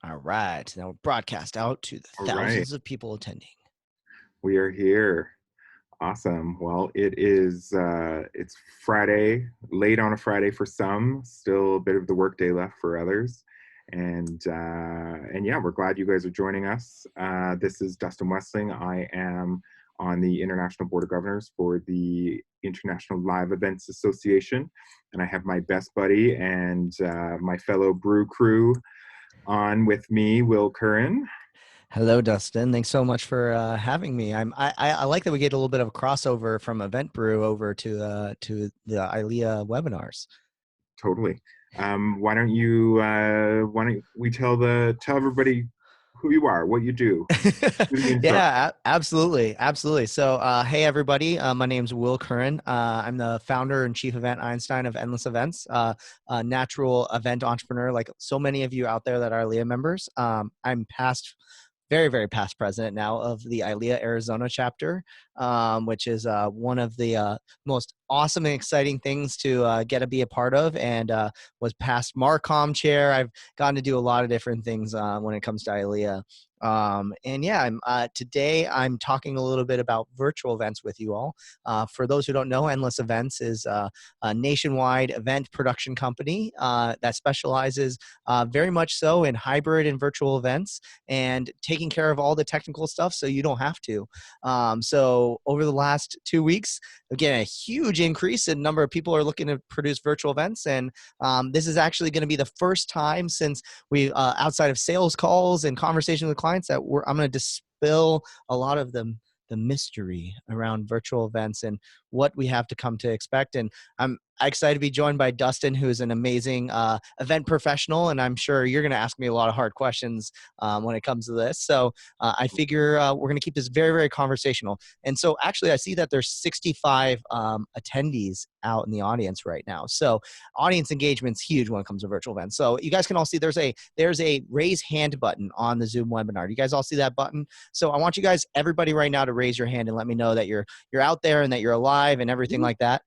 All right. Now we're broadcast out to the All right, thousands of people attending. we are here. Awesome. Well, it's Friday, late on a Friday for some, still a bit of the workday left for others. And yeah, we're glad you guys are joining us. This is Dustin Westling. I am on the International Board of Governors for the International Live Events Association, and I have my best buddy and my fellow brew crew on with me, Will Curran. Hello, Dustin. Thanks so much for having me. I like that we get a little bit of a crossover from Event Brew over to the ILEA webinars. Totally. Why don't we tell everybody who you are, what you do, do the intro. Yeah, absolutely, absolutely. So, hey everybody, my name's Will Curran. I'm the founder and chief event Einstein of Endless Events, a natural event entrepreneur, like so many of you out there that are ILEA members. I'm past very, very past president now of the ILEA Arizona chapter, which is one of the most awesome and exciting things to get to be a part of, and was past Marcom chair. I've gotten to do a lot of different things when it comes to ILEA. And yeah, today I'm talking a little bit about virtual events with you all. For those who don't know, Endless Events is a nationwide event production company that specializes very much so in hybrid and virtual events and taking care of all the technical stuff so you don't have to. So over the last 2 weeks, again, a huge increase in number of people are looking to produce virtual events. And this is actually going to be the first time since we, outside of sales calls and conversation with clients, that I'm going to dispel a lot of the mystery around virtual events and what we have to come to expect. And I'm excited to be joined by Dustin, who's an amazing event professional, and I'm sure you're going to ask me a lot of hard questions when it comes to this. So I figure we're going to keep this very, very conversational. And so actually, I see that there's 65 attendees out in the audience right now. So audience engagement's huge when it comes to virtual events. So you guys can all see there's a raise hand button on the Zoom webinar. Do you guys all see that button? So I want you guys, everybody right now, to raise your hand and let me know that you're out there and that you're alive and everything like that.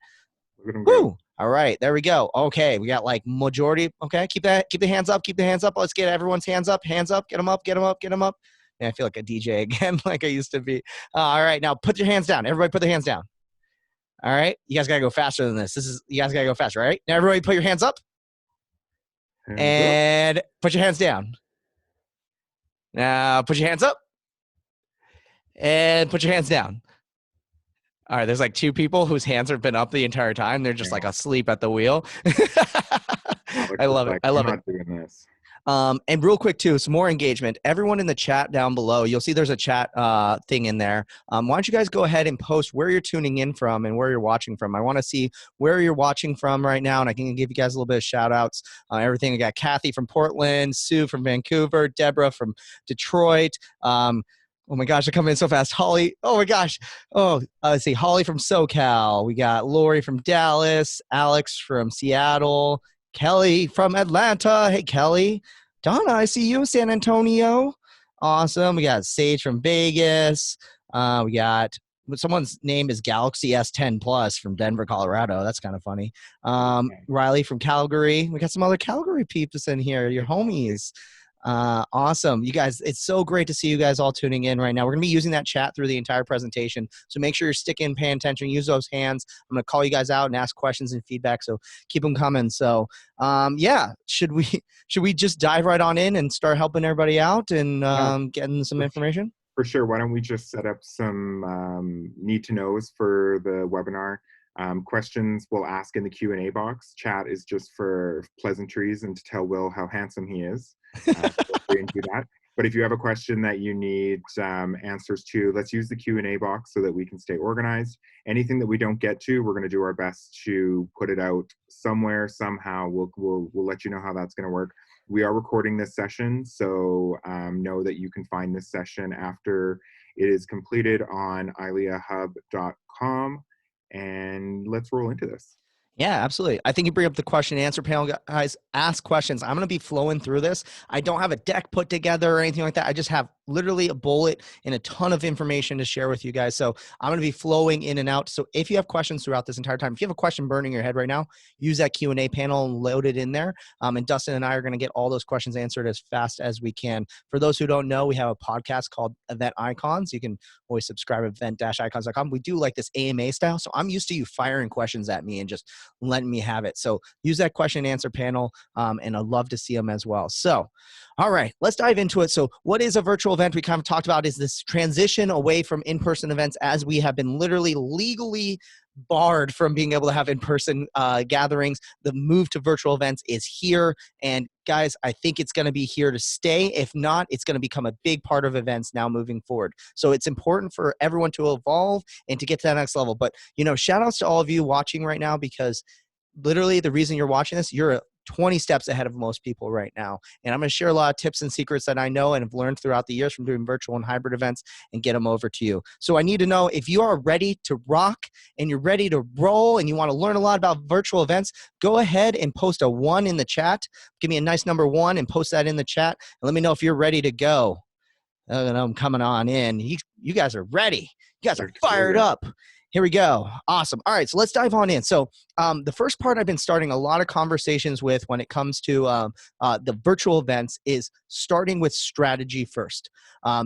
Look at them go. Woo! All right, there we go. Okay, we got like majority. Okay, keep the hands up. Keep the hands up. Let's get everyone's hands up. Hands up. Get them up. Get them up. Get them up. And I feel like a DJ again, like I used to be. All right, now put your hands down. Everybody, put their hands down. All right, you guys gotta go faster than this. You guys gotta go faster. All right, now everybody, put your hands up Hands up. and put your hands down. Now put your hands up and put your hands down. All right, there's like 2 people whose hands have been up the entire time. They're just like asleep at the wheel. Alex I is love it. like, I I'm love it. not doing this. And real quick too, some more engagement. Everyone in the chat down below, you'll see there's a chat thing in there. Why don't you guys go ahead and post where you're tuning in from and where you're watching from? I want to see where you're watching from right now, and I can give you guys a little bit of shout outs. Everything. I got Kathy from Portland, Sue from Vancouver, Deborah from Detroit. Oh my gosh, they're coming in so fast. Holly, oh my gosh. Oh, let's see. Holly from SoCal. We got Lori from Dallas, Alex from Seattle, Kelly from Atlanta. Hey, Kelly. Donna, I see you in San Antonio. Awesome. We got Sage from Vegas. We got someone's name is Galaxy S10 Plus from Denver, Colorado. That's kind of funny. Riley from Calgary. We got some other Calgary peeps in here, your homies. Awesome. You guys, it's so great to see you guys all tuning in right now. We're going to be using that chat through the entire presentation. So make sure you're sticking, paying attention, use those hands. I'm going to call you guys out and ask questions and feedback. So keep them coming. So, yeah, should we just dive right on in and start helping everybody out and getting some information? For sure. Why don't we just set up some need to knows for the webinar? Questions we'll ask in the Q&A box. Chat is just for pleasantries and to tell Will how handsome he is. Feel free and do that. But if you have a question that you need answers to, let's use the Q&A box so that we can stay organized. Anything that we don't get to, we're going to do our best to put it out somewhere, somehow. We'll let you know how that's going to work. We are recording this session, so know that you can find this session after it is completed on ileahub.com. And let's roll into this. Yeah, absolutely. I think you bring up the question and answer panel, guys. Ask questions. I'm going to be flowing through this. I don't have a deck put together or anything like that. I just have literally a bullet and a ton of information to share with you guys. So I'm going to be flowing in and out. So if you have questions throughout this entire time, if you have a question burning in your head right now, use that Q&A panel and load it in there. And Dustin and I are going to get all those questions answered as fast as we can. For those who don't know, we have a podcast called Event Icons. You can always subscribe at event-icons.com. We do like this AMA style. So I'm used to you firing questions at me and just letting me have it. So use that question and answer panel. And I'd love to see them as well. So, all right, let's dive into it. So what is a virtual event? We kind of talked about is this transition away from in-person events, as we have been literally legally barred from being able to have in-person gatherings. The move to virtual events is here. And guys, I think it's going to be here to stay. If not, it's going to become a big part of events now moving forward. So it's important for everyone to evolve and to get to that next level. But, you know, shout outs to all of you watching right now, because literally the reason you're watching this, you're 20 steps ahead of most people right now. And I'm going to share a lot of tips and secrets that I know and have learned throughout the years from doing virtual and hybrid events and get them over to you. So I need to know if you are ready to rock and you're ready to roll and you want to learn a lot about virtual events, go ahead and post a 1 in the chat. Give me a nice number 1 and post that in the chat. And let me know if you're ready to go. I'm coming on in. You guys are ready. You guys are fired up. Here we go. Awesome. All right, so let's dive on in. So the first part I've been starting a lot of conversations with when it comes to the virtual events is starting with strategy first.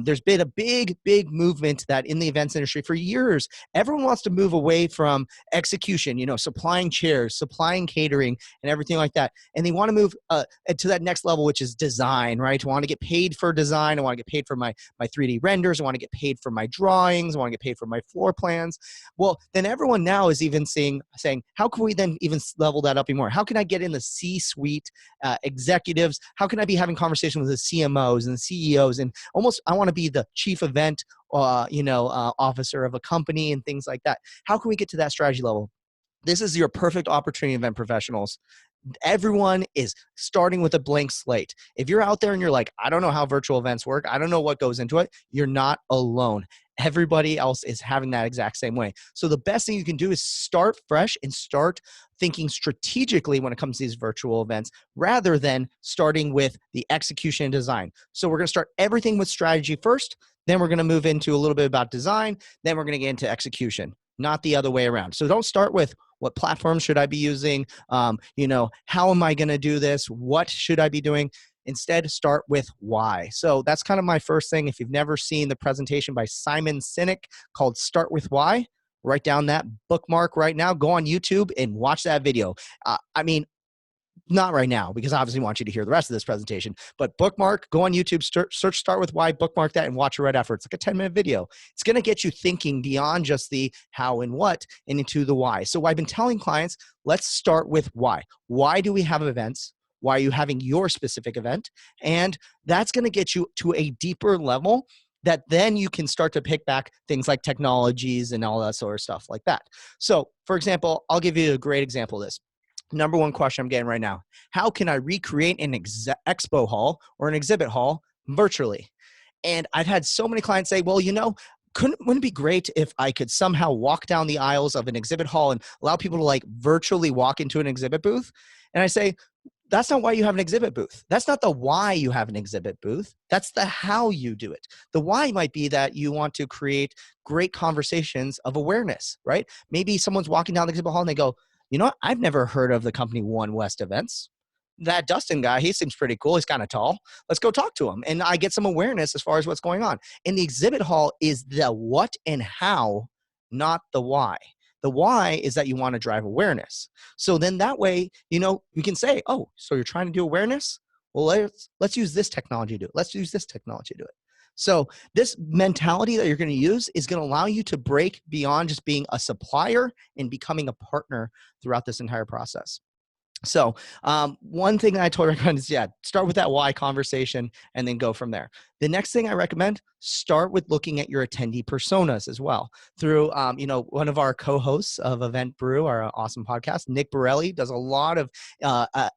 There's been a big movement that in the events industry for years, everyone wants to move away from execution, you know, supplying chairs, supplying catering, and everything like that. And they want to move to that next level, which is design, right? I want to get paid for design. I want to get paid for my 3D renders. I want to get paid for my drawings. I want to get paid for my floor plans. Well, then everyone now is even saying, how can we then even level that up even more? How can I get in the C-suite executives? How can I be having conversations with the CMOs and the CEOs? And almost, I want to be the chief event, officer of a company and things like that. How can we get to that strategy level? This is your perfect opportunity, event professionals. Everyone is starting with a blank slate. If you're out there and you're like, I don't know how virtual events work, I don't know what goes into it, you're not alone. Everybody else is having that exact same way. So the best thing you can do is start fresh and start thinking strategically when it comes to these virtual events, rather than starting with the execution and design. So we're going to start everything with strategy first, then we're going to move into a little bit about design, then we're going to get into execution, not the other way around. So don't start with what platform should I be using? How am I going to do this? What should I be doing? Instead, start with why. So that's kind of my first thing. If you've never seen the presentation by Simon Sinek called Start With Why, write down that bookmark right now. Go on YouTube and watch that video. Not right now, because I obviously want you to hear the rest of this presentation, but bookmark, go on YouTube, search Start With Why, bookmark that, and watch it right after. It's like a 10-minute video. It's going to get you thinking beyond just the how and what and into the why. So I've been telling clients, let's start with why. Why do we have events? Why are you having your specific event? And that's going to get you to a deeper level that then you can start to pick back things like technologies and all that sort of stuff like that. So for example, I'll give you a great example of this. Number one question I'm getting right now: how can I recreate an expo hall or an exhibit hall virtually? And I've had so many clients say, well, wouldn't it be great if I could somehow walk down the aisles of an exhibit hall and allow people to like virtually walk into an exhibit booth? And I say, that's not why you have an exhibit booth. That's not the why you have an exhibit booth. That's the how you do it. The why might be that you want to create great conversations of awareness, right? Maybe someone's walking down the exhibit hall and they go, you know what? I've never heard of the company OneWest Events. That Dustin guy, he seems pretty cool. He's kind of tall. Let's go talk to him. And I get some awareness as far as what's going on. And the exhibit hall is the what and how, not the why. The why is that you want to drive awareness. So then that way, we can say, oh, so you're trying to do awareness? Well, let's use this technology to do it. Let's use this technology to do it. So this mentality that you're going to use is going to allow you to break beyond just being a supplier and becoming a partner throughout this entire process. So one thing that I totally recommend is, start with that why conversation and then go from there. The next thing I recommend, start with looking at your attendee personas as well. Through, one of our co-hosts of Event Brew, our awesome podcast, Nick Borelli, does a lot of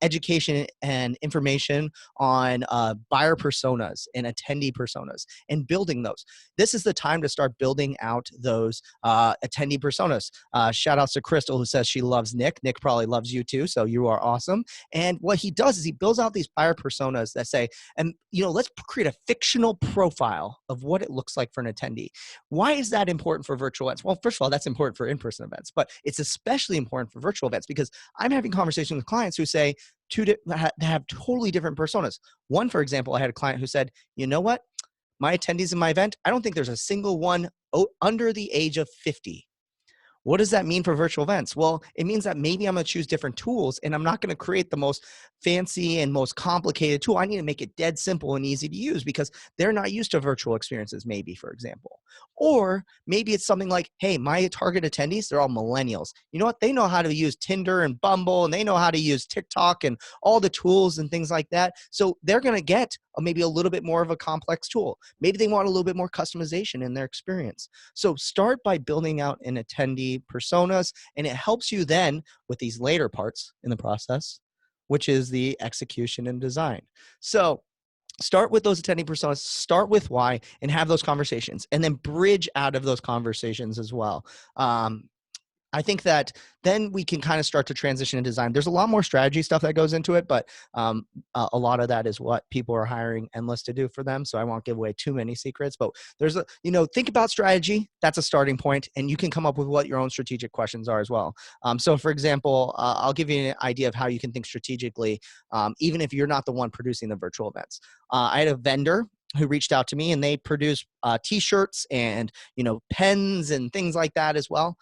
education and information on buyer personas and attendee personas and building those. This is the time to start building out those attendee personas. Shout outs to Crystal, who says she loves Nick. Nick probably loves you too, so you are awesome. And what he does is he builds out these buyer personas that say, and let's create a fictional functional profile of what it looks like for an attendee. Why is that important for virtual events? Well, first of all, that's important for in-person events, but it's especially important for virtual events because I'm having conversations with clients who say have totally different personas. One, for example, I had a client who said, you know what? My attendees in my event, I don't think there's a single one under the age of 50. What does that mean for virtual events? Well, it means that maybe I'm going to choose different tools and I'm not going to create the most fancy and most complicated tool. I need to make it dead simple and easy to use because they're not used to virtual experiences, maybe, for example. Or maybe it's something like, hey, my target attendees, they're all millennials. You know what? They know how to use Tinder and Bumble, and they know how to use TikTok and all the tools and things like that. So they're going to get maybe a little bit more of a complex tool. Maybe they want a little bit more customization in their experience. So start by building out an attendee personas, and it helps you then with these later parts in the process, which is the execution and design. So start with those attendee personas, start with why, and have those conversations, and then bridge out of those conversations as well. I think that then we can kind of start to transition in design. There's a lot more strategy stuff that goes into it, but a lot of that is what people are hiring Endless to do for them. So I won't give away too many secrets, but there's a, think about strategy. That's a starting point, and you can come up with what your own strategic questions are as well. So for example, I'll give you an idea of how you can think strategically, even if you're not the one producing the virtual events. I had a vendor who reached out to me, and they produce t-shirts and pens and things like that as well.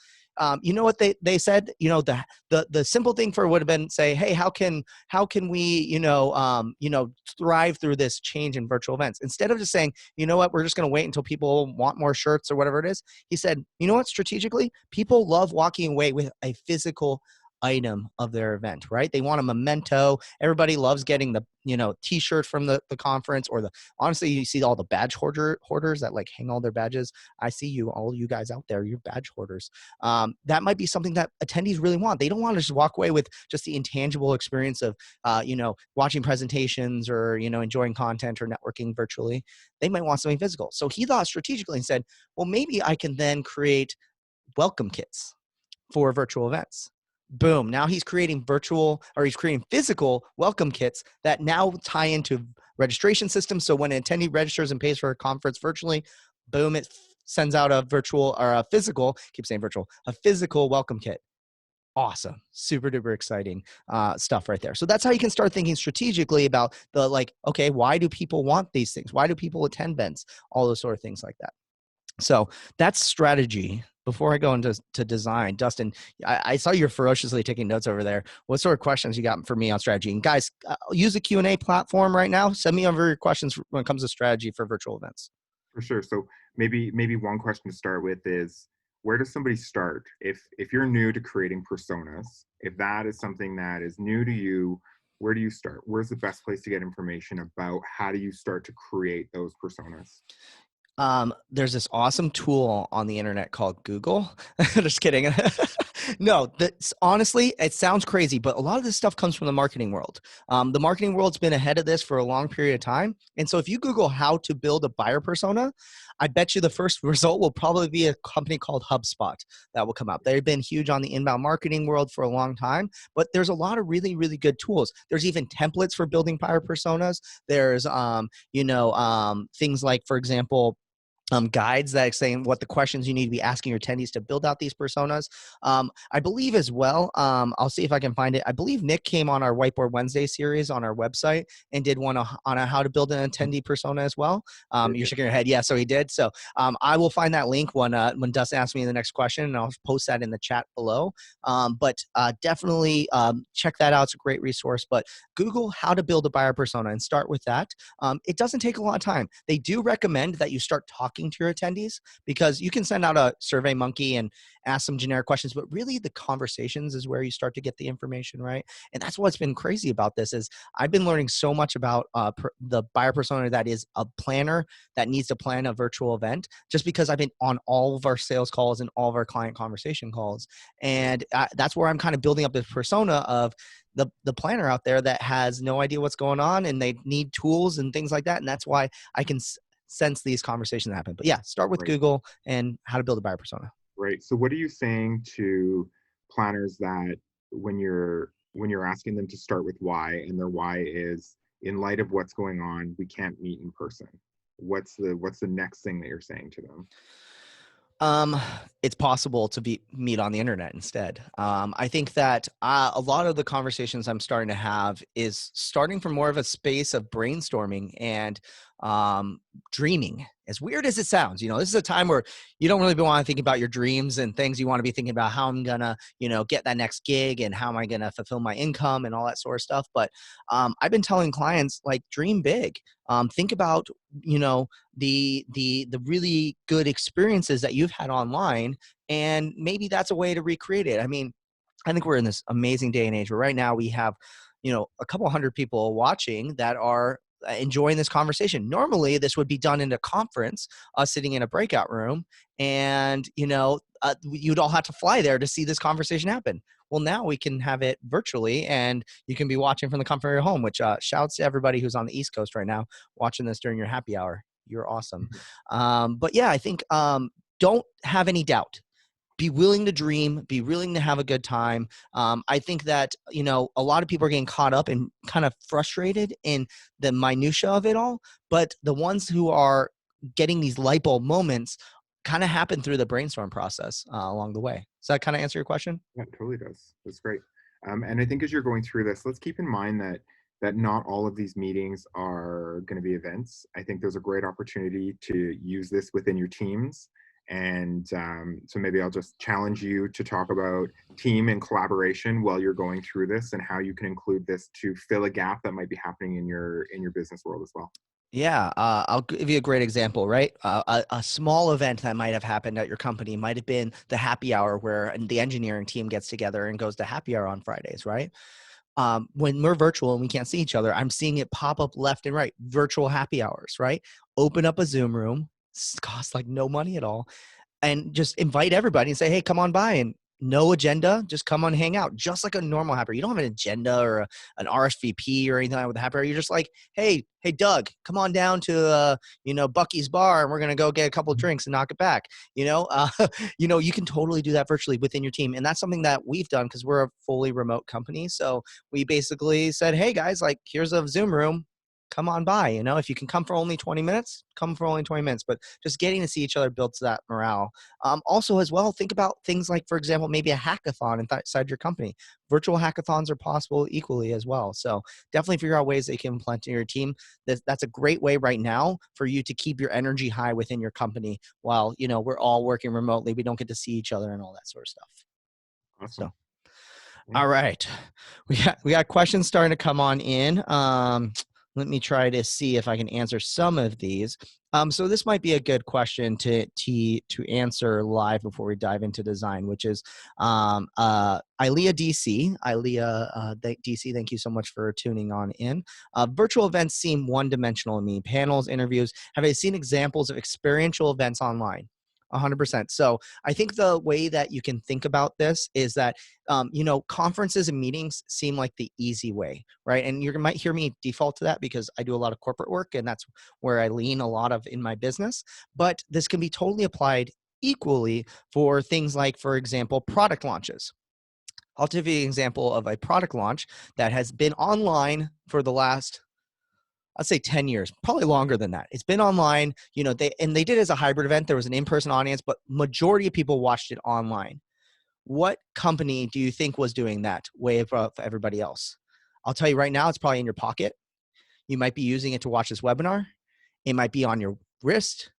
You know what they said? The simple thing for would have been say, hey, how can we thrive through this change in virtual events? Instead of just saying, you know what, we're just going to wait until people want more shirts or whatever it is. He said, you know what, strategically, people love walking away with a physical item of their event, right? They want a memento. Everybody loves getting the t-shirt from the conference, or honestly, you see all the badge hoarders that like hang all their badges. I see all you guys out there, you're badge hoarders. That might be something that attendees really want. They don't want to just walk away with just the intangible experience of watching presentations or enjoying content or networking virtually. They might want something physical. So he thought strategically and said, well, maybe I can then create welcome kits for virtual events. Boom. Now he's creating physical welcome kits that now tie into registration systems. So when an attendee registers and pays for a conference virtually, boom, it sends out a virtual or a physical, keep saying virtual, a physical welcome kit. Awesome. Super duper exciting stuff right there. So that's how you can start thinking strategically about okay, why do people want these things? Why do people attend events? All those sort of things like that. So that's strategy. Before I go into design, Dustin, I saw you're ferociously taking notes over there. What sort of questions you got for me on strategy? And guys, use the Q&A platform right now. Send me over your questions when it comes to strategy for virtual events. For sure. So maybe one question to start with is, where does somebody start if you're new to creating personas? If that is something that is new to you, where do you start? Where's the best place to get information about how do you start to create those personas? There's this awesome tool on the internet called Google. Just kidding. No, that's honestly, it sounds crazy, but a lot of this stuff comes from the marketing world. The marketing world's been ahead of this for a long period of time. And so if you Google how to build a buyer persona, I bet you the first result will probably be a company called HubSpot that will come up. They've been huge on the inbound marketing world for a long time, but there's a lot of really, really good tools. There's even templates for building buyer personas. There's, things like, for example, guides that saying what the questions you need to be asking your attendees to build out these personas. I believe as well, I'll see if I can find it. I believe Nick came on our Whiteboard Wednesday series on our website and did one on how to build an attendee persona as well. You're shaking your head. Yeah, so he did. So I will find that link when Dustin asks me the next question, and I'll post that in the chat below. But definitely check that out. It's a great resource. But Google how to build a buyer persona and start with that. It doesn't take a lot of time. They do recommend that you start talking to your attendees, because you can send out a Survey Monkey and ask some generic questions, but really the conversations is where you start to get the information, right? And that's what's been crazy about this is I've been learning so much about the buyer persona that is a planner that needs to plan a virtual event, just because I've been on all of our sales calls and all of our client conversation calls. And that's where I'm kind of building up this persona of the planner out there that has no idea what's going on and they need tools and things like that. And that's why I can sense these conversations happen. But yeah, start with Right. Google and how to build a buyer persona. Right. So what are you saying to planners that when you're asking them to start with why, and their why is, in light of what's going on, we can't meet in person? what's the next thing that you're saying to them? Um, it's possible to meet on the internet instead. I think that a lot of the conversations I'm starting to have is starting from more of a space of brainstorming and um, dreaming. As weird as it sounds, this is a time where you don't really want to think about your dreams and things. You want to be thinking about how I'm gonna, get that next gig and how am I gonna fulfill my income and all that sort of stuff. But I've been telling clients like dream big. Think about, the really good experiences that you've had online, and maybe that's a way to recreate it. I mean, I think we're in this amazing day and age where right now we have, a couple hundred people watching that are enjoying this conversation. Normally, this would be done in a conference, sitting in a breakout room, and you'd all have to fly there to see this conversation happen. Well, now we can have it virtually, and you can be watching from the comfort of your home. Which shouts to everybody who's on the East Coast right now watching this during your happy hour. You're awesome. Mhm. But yeah, I think don't have any doubt, be willing to dream, be willing to have a good time. I think that, a lot of people are getting caught up and kind of frustrated in the minutia of it all. But the ones who are getting these light bulb moments kind of happen through the brainstorm process along the way. Does that kind of answer your question? Yeah, it totally does. That's great. And I think as you're going through this, let's keep in mind that not all of these meetings are going to be events. I think there's a great opportunity to use this within your teams. And so maybe I'll just challenge you to talk about team and collaboration while you're going through this, and how you can include this to fill a gap that might be happening in your business world as well. Yeah, I'll give you a great example, right? A small event that might have happened at your company might have been the happy hour where the engineering team gets together and goes to happy hour on Fridays, right? When we're virtual and we can't see each other, I'm seeing it pop up left and right, virtual happy hours, right? Open up a Zoom room, costs like no money at all, and just invite everybody and say, hey, come on by, and no agenda, just come on, hang out, just like a normal happy hour. You don't have an agenda or an RSVP or anything like with a happy hour. You're just like, hey, Doug, come on down to, Bucky's bar, and we're going to go get a couple of drinks and knock it back. You can totally do that virtually within your team. And that's something that we've done because we're a fully remote company. So we basically said, hey guys, like, here's a Zoom room, come on by. If you can come for only 20 minutes, come for only 20 minutes. But just getting to see each other builds that morale. Also, as well, think about things like, for example, maybe a hackathon inside your company. Virtual hackathons are possible equally as well. So definitely figure out ways that you can implement in your team. That's a great way right now for you to keep your energy high within your company while, we're all working remotely. We don't get to see each other and all that sort of stuff. Awesome. So, Yeah. all right. We got questions starting to come on in. Let me try to see if I can answer some of these. So this might be a good question to answer live before we dive into design, which is Ilea DC. Ilea DC, thank you so much for tuning on in. Virtual events seem one-dimensional to me. Panels, interviews. Have I seen examples of experiential events online? 100%. So I think the way that you can think about this is that conferences and meetings seem like the easy way, right? And you might hear me default to that because I do a lot of corporate work and that's where I lean a lot of in my business. But this can be totally applied equally for things like, for example, product launches. I'll give you an example of a product launch that has been online for the last, I'd say 10 years, probably longer than that. It's been online, they did it as a hybrid event. There was an in-person audience, but majority of people watched it online. What company do you think was doing that way for everybody else? I'll tell you right now, it's probably in your pocket. You might be using it to watch this webinar. It might be on your wrist.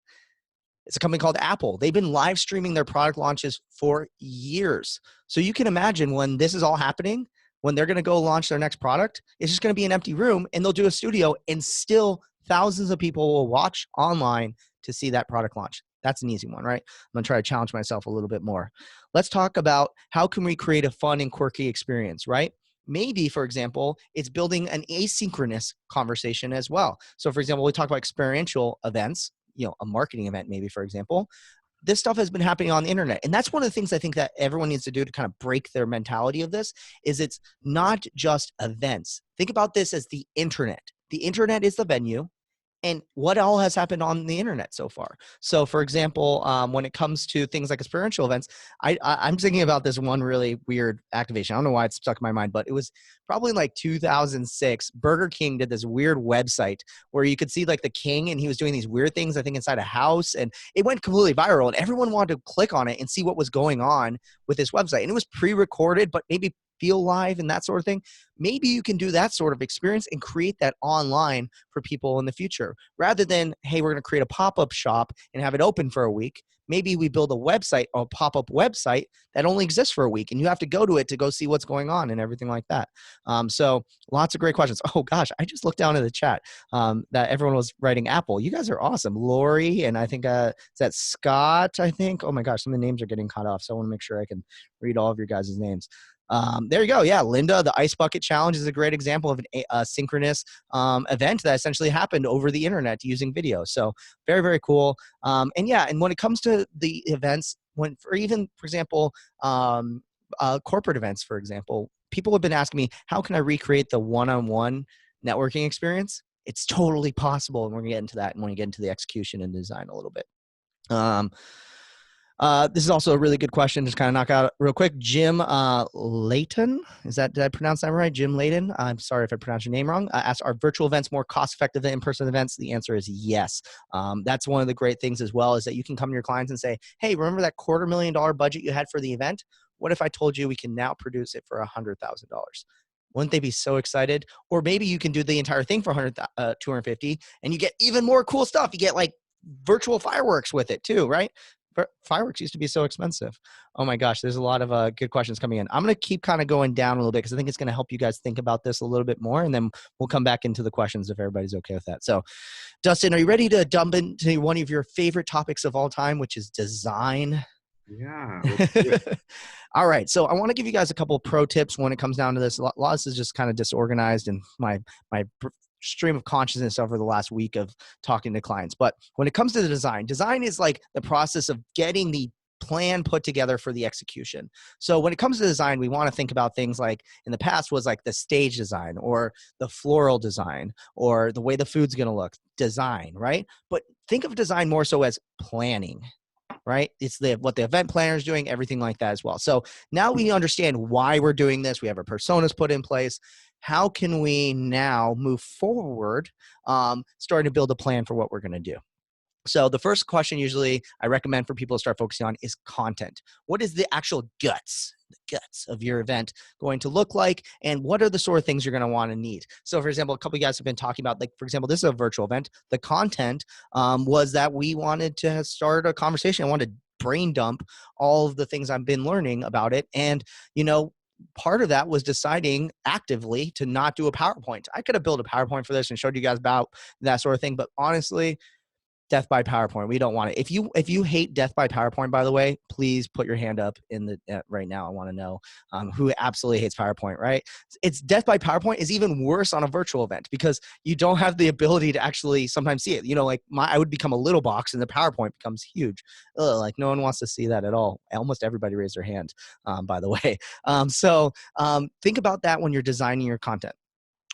It's a company called Apple. They've been live streaming their product launches for years. So you can imagine when this is all happening, when they're going to go launch their next product, it's just going to be an empty room and they'll do a studio and still thousands of people will watch online to see that product launch. That's an easy one, right? I'm going to try to challenge myself a little bit more. Let's talk about how can we create a fun and quirky experience, right? Maybe, for example, it's building an asynchronous conversation as well. So, for example, we talk about experiential events, a marketing event, maybe, for example. This stuff has been happening on the internet. And that's one of the things I think that everyone needs to do to kind of break their mentality of this is it's not just events. Think about this as the internet. The internet is the venue And what all has happened on the internet so far? So, for example, when it comes to things like experiential events, I'm thinking about this one really weird activation. I don't know why it's stuck in my mind, but it was probably like 2006. Burger King did this weird website where you could see like the king, and he was doing these weird things, I think, inside a house, and it went completely viral, and everyone wanted to click on it and see what was going on with this website. And it was pre-recorded, but maybe feel live and that sort of thing. Maybe you can do that sort of experience and create that online for people in the future rather than, hey, we're going to create a pop-up shop and have it open for a week. Maybe we build a website or a pop-up website that only exists for a week, and you have to go to it to go see what's going on and everything like that. So lots of great questions. Oh gosh, I just looked down in the chat that everyone was writing Apple. You guys are awesome. Lori, and I think is that Scott, I think. Oh my gosh, some of the names are getting cut off, so I want to make sure I can read all of your guys' names. There you go. Yeah, Linda, the Ice Bucket Challenge is a great example of a synchronous event that essentially happened over the internet using video. So very, very cool. And yeah, and when it comes to the events, for example, corporate events, for example, people have been asking me, how can I recreate the one-on-one networking experience? It's totally possible, and we're going to get into that and when we get into the execution and design a little bit. This is also a really good question. Just kind of knock out real quick. Jim Layton, did I pronounce that right? Jim Layton. I'm sorry if I pronounced your name wrong. Asked, are virtual events more cost effective than in-person events? The answer is yes. That's one of the great things as well, is that you can come to your clients and say, hey, remember that $250,000 budget you had for the event? What if I told you we can now produce it for $100,000? Wouldn't they be so excited? Or maybe you can do the entire thing for $250, and you get even more cool stuff. You get like virtual fireworks with it too, right? Fireworks used to be so expensive. Oh my gosh, there's a lot of good questions coming in. I'm going to keep kind of going down a little bit because I think it's going to help you guys think about this a little bit more, and then we'll come back into the questions if everybody's okay with that. So, Dustin, are you ready to jump into one of your favorite topics of all time, which is design? Yeah. Let's do it. All right. So I want to give you guys a couple of pro tips when it comes down to this. A lot of this is just kind of disorganized and my stream of consciousness over the last week of talking to clients. But when it comes to the design is like the process of getting the plan put together for the execution. So when it comes to design, we want to think about things like in the past was like the stage design or the floral design or the way the food's going to look, design, right? But think of design more so as planning. Right? It's what the event planner is doing, everything like that as well. So now we understand why we're doing this. We have our personas put in place. How can we now move forward, starting to build a plan for what we're going to do? So the first question usually I recommend for people to start focusing on is content. What is the actual guts of your event going to look like? And what are the sort of things you're going to want to need? So for example, a couple of you guys have been talking about, like, for example, this is a virtual event. The content was that we wanted to start a conversation. I wanted to brain dump all of the things I've been learning about it. And, part of that was deciding actively to not do a PowerPoint. I could have built a PowerPoint for this and showed you guys about that sort of thing. But honestly, death by PowerPoint. We don't want it. If you hate death by PowerPoint, by the way, please put your hand up in the right now. I want to know who absolutely hates PowerPoint. Right? It's death by PowerPoint is even worse on a virtual event because you don't have the ability to actually sometimes see it. Like I would become a little box and the PowerPoint becomes huge. Like no one wants to see that at all. Almost everybody raised their hand, by the way. So think about that when you're designing your content.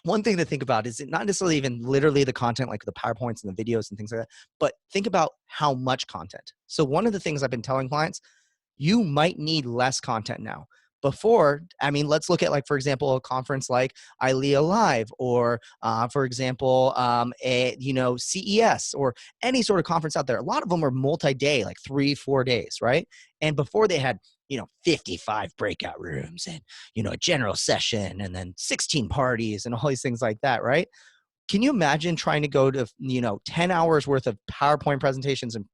One thing to think about is not necessarily even literally the content, like the PowerPoints and the videos and things like that, but think about how much content. So one of the things I've been telling clients, you might need less content now. Before, let's look at, like, for example, a conference like ILEA Live or, for example, CES or any sort of conference out there. A lot of them are multi-day, like 3-4 days, right? And before they had 55 breakout rooms and, a general session and then 16 parties and all these things like that, right? Can you imagine trying to go to, 10 hours worth of PowerPoint presentations and,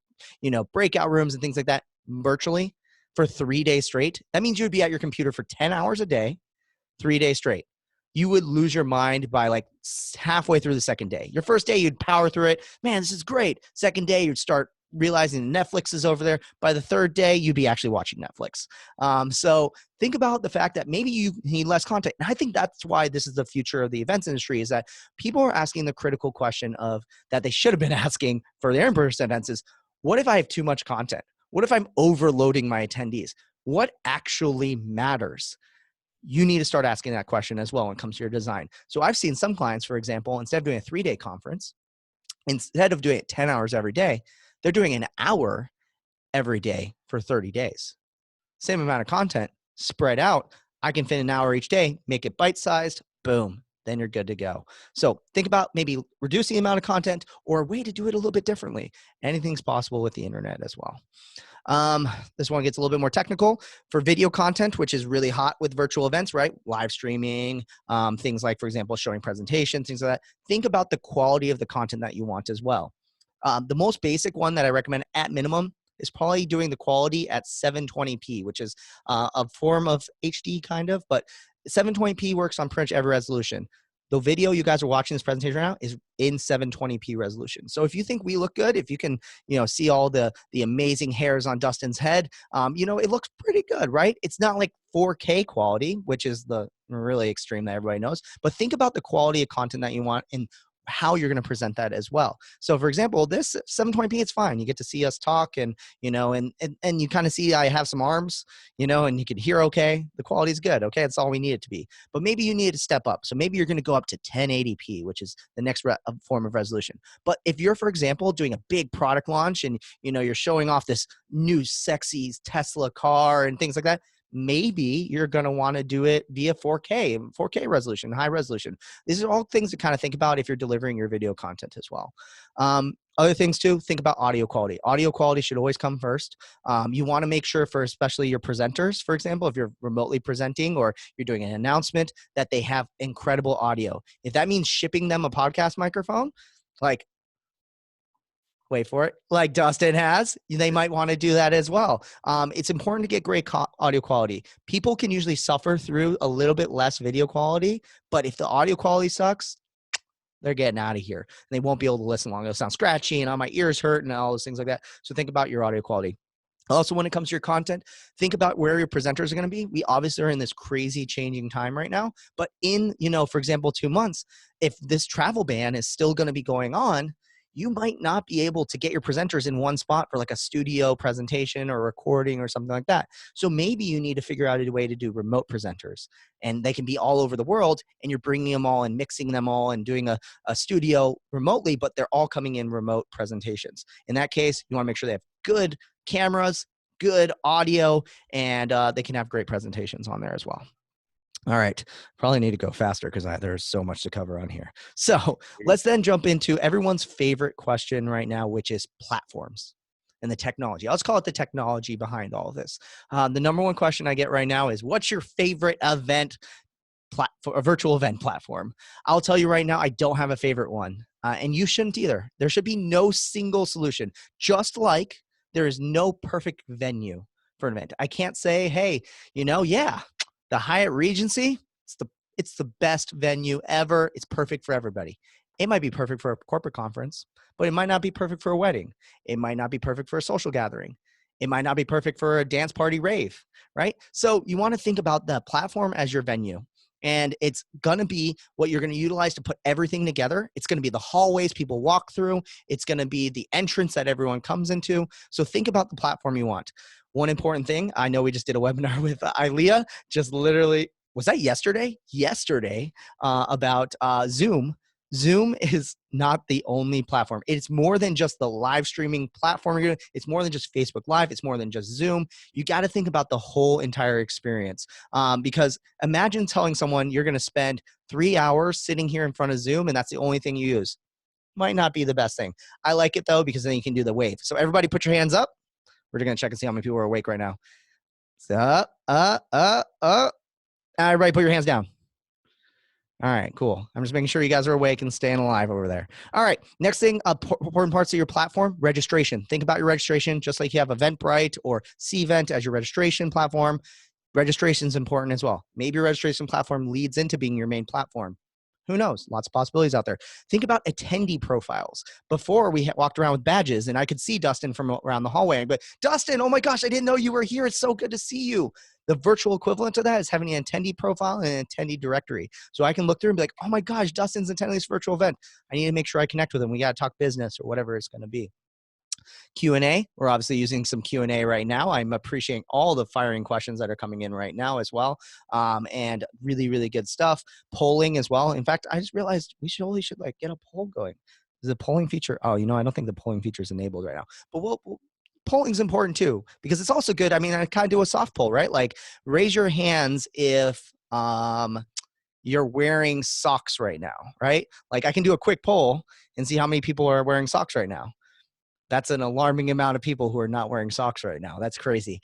breakout rooms and things like that virtually for 3 days straight? That means you would be at your computer for 10 hours a day, 3 days straight. You would lose your mind by like halfway through the second day. Your first day, you'd power through it. Man, this is great. Second day, you'd start realizing Netflix is over there. By the third day, you'd be actually watching Netflix. So think about the fact that maybe you need less content. And I think that's why this is the future of the events industry, is that people are asking the critical question of that they should have been asking for their in-person events is, what if I have too much content? What if I'm overloading my attendees? What actually matters? You need to start asking that question as well when it comes to your design. So I've seen some clients, for example, instead of doing a 3-day conference, Instead of doing it 10 hours every day, they're doing an hour every day for 30 days. Same amount of content spread out. I can fit an hour each day, make it bite-sized, boom, then you're good to go. So think about maybe reducing the amount of content or a way to do it a little bit differently. Anything's possible with the internet as well. This one gets a little bit more technical for video content, which is really hot with virtual events, right? Live streaming, things like, for example, showing presentations, things like that. Think about the quality of the content that you want as well. The most basic one that I recommend at minimum is probably doing the quality at 720p, which is a form of HD kind of, but 720p works on pretty much every resolution. The video you guys are watching this presentation right now is in 720p resolution. So if you think we look good, if you can, see all the amazing hairs on Dustin's head, it looks pretty good, right? It's not like 4K quality, which is the really extreme that everybody knows, but think about the quality of content that you want and how you're going to present that as well. So for example, this 720p, it's fine. You get to see us talk and you kind of see I have some arms, and you can hear okay. The quality is good. Okay, that's all we need it to be. But maybe you need to step up. So maybe you're going to go up to 1080p, which is the next form of resolution. But if you're, for example, doing a big product launch and you're showing off this new sexy Tesla car and things like that, maybe you're going to want to do it via 4K resolution, high resolution. These are all things to kind of think about if you're delivering your video content as well. Other things too, think about audio quality. Audio quality should always come first. You want to make sure for especially your presenters, for example, if you're remotely presenting or you're doing an announcement, that they have incredible audio. If that means shipping them a podcast microphone, like wait for it, like Dustin has, they might want to do that as well. It's important to get great audio quality. People can usually suffer through a little bit less video quality, but if the audio quality sucks, they're getting out of here. They won't be able to listen long. It'll sound scratchy and all my ears hurt and all those things like that. So think about your audio quality. Also, when it comes to your content, think about where your presenters are going to be. We obviously are in this crazy changing time right now, but in, for example, 2 months, if this travel ban is still going to be going on, you might not be able to get your presenters in one spot for like a studio presentation or recording or something like that. So maybe you need to figure out a way to do remote presenters, and they can be all over the world, and you're bringing them all and mixing them all and doing a studio remotely, but they're all coming in remote presentations. In that case, you want to make sure they have good cameras, good audio, and they can have great presentations on there as well. All right, probably need to go faster because there's so much to cover on here. So let's then jump into everyone's favorite question right now, which is platforms and the technology. Let's call it the technology behind all of this. The number one question I get right now is, what's your favorite event platform, a virtual event platform? I'll tell you right now, I don't have a favorite one, and you shouldn't either. There should be no single solution, just like there is no perfect venue for an event. I can't say, hey, the Hyatt Regency, it's the best venue ever. It's perfect for everybody. It might be perfect for a corporate conference, but it might not be perfect for a wedding. It might not be perfect for a social gathering. It might not be perfect for a dance party rave, right? So you want to think about the platform as your venue. And it's going to be what you're going to utilize to put everything together. It's going to be the hallways people walk through. It's going to be the entrance that everyone comes into. So think about the platform you want. One important thing, I know we just did a webinar with Ilea, just literally, was that yesterday? Yesterday, about Zoom. Zoom is not the only platform. It's more than just the live streaming platform. It's more than just Facebook Live. It's more than just Zoom. You got to think about the whole entire experience, because imagine telling someone you're going to spend 3 hours sitting here in front of Zoom and that's the only thing you use. Might not be the best thing. I like it though, because then you can do the wave. So everybody put your hands up. We're going to check and see how many people are awake right now. So, everybody put your hands down. All right, cool. I'm just making sure you guys are awake and staying alive over there. All right, next thing, important parts of your platform, registration. Think about your registration, just like you have Eventbrite or Cvent as your registration platform. Registration is important as well. Maybe your registration platform leads into being your main platform. Who knows? Lots of possibilities out there. Think about attendee profiles. Before, we walked around with badges, and I could see Dustin from around the hallway. But Dustin, oh my gosh, I didn't know you were here. It's so good to see you. The virtual equivalent to that is having an attendee profile and an attendee directory. So I can look through and be like, oh my gosh, Dustin's attending this virtual event. I need to make sure I connect with him. We got to talk business or whatever it's going to be. Q&A. We're obviously using some Q&A right now. I'm appreciating all the firing questions that are coming in right now as well. And really, really good stuff. Polling as well. In fact, I just realized we should like get a poll going. Is the polling feature? Oh, I don't think the polling feature is enabled right now. But polling's important too, because it's also good. I mean, I kind of do a soft poll, right? Like, raise your hands if you're wearing socks right now, right? Like, I can do a quick poll and see how many people are wearing socks right now. That's an alarming amount of people who are not wearing socks right now. That's crazy.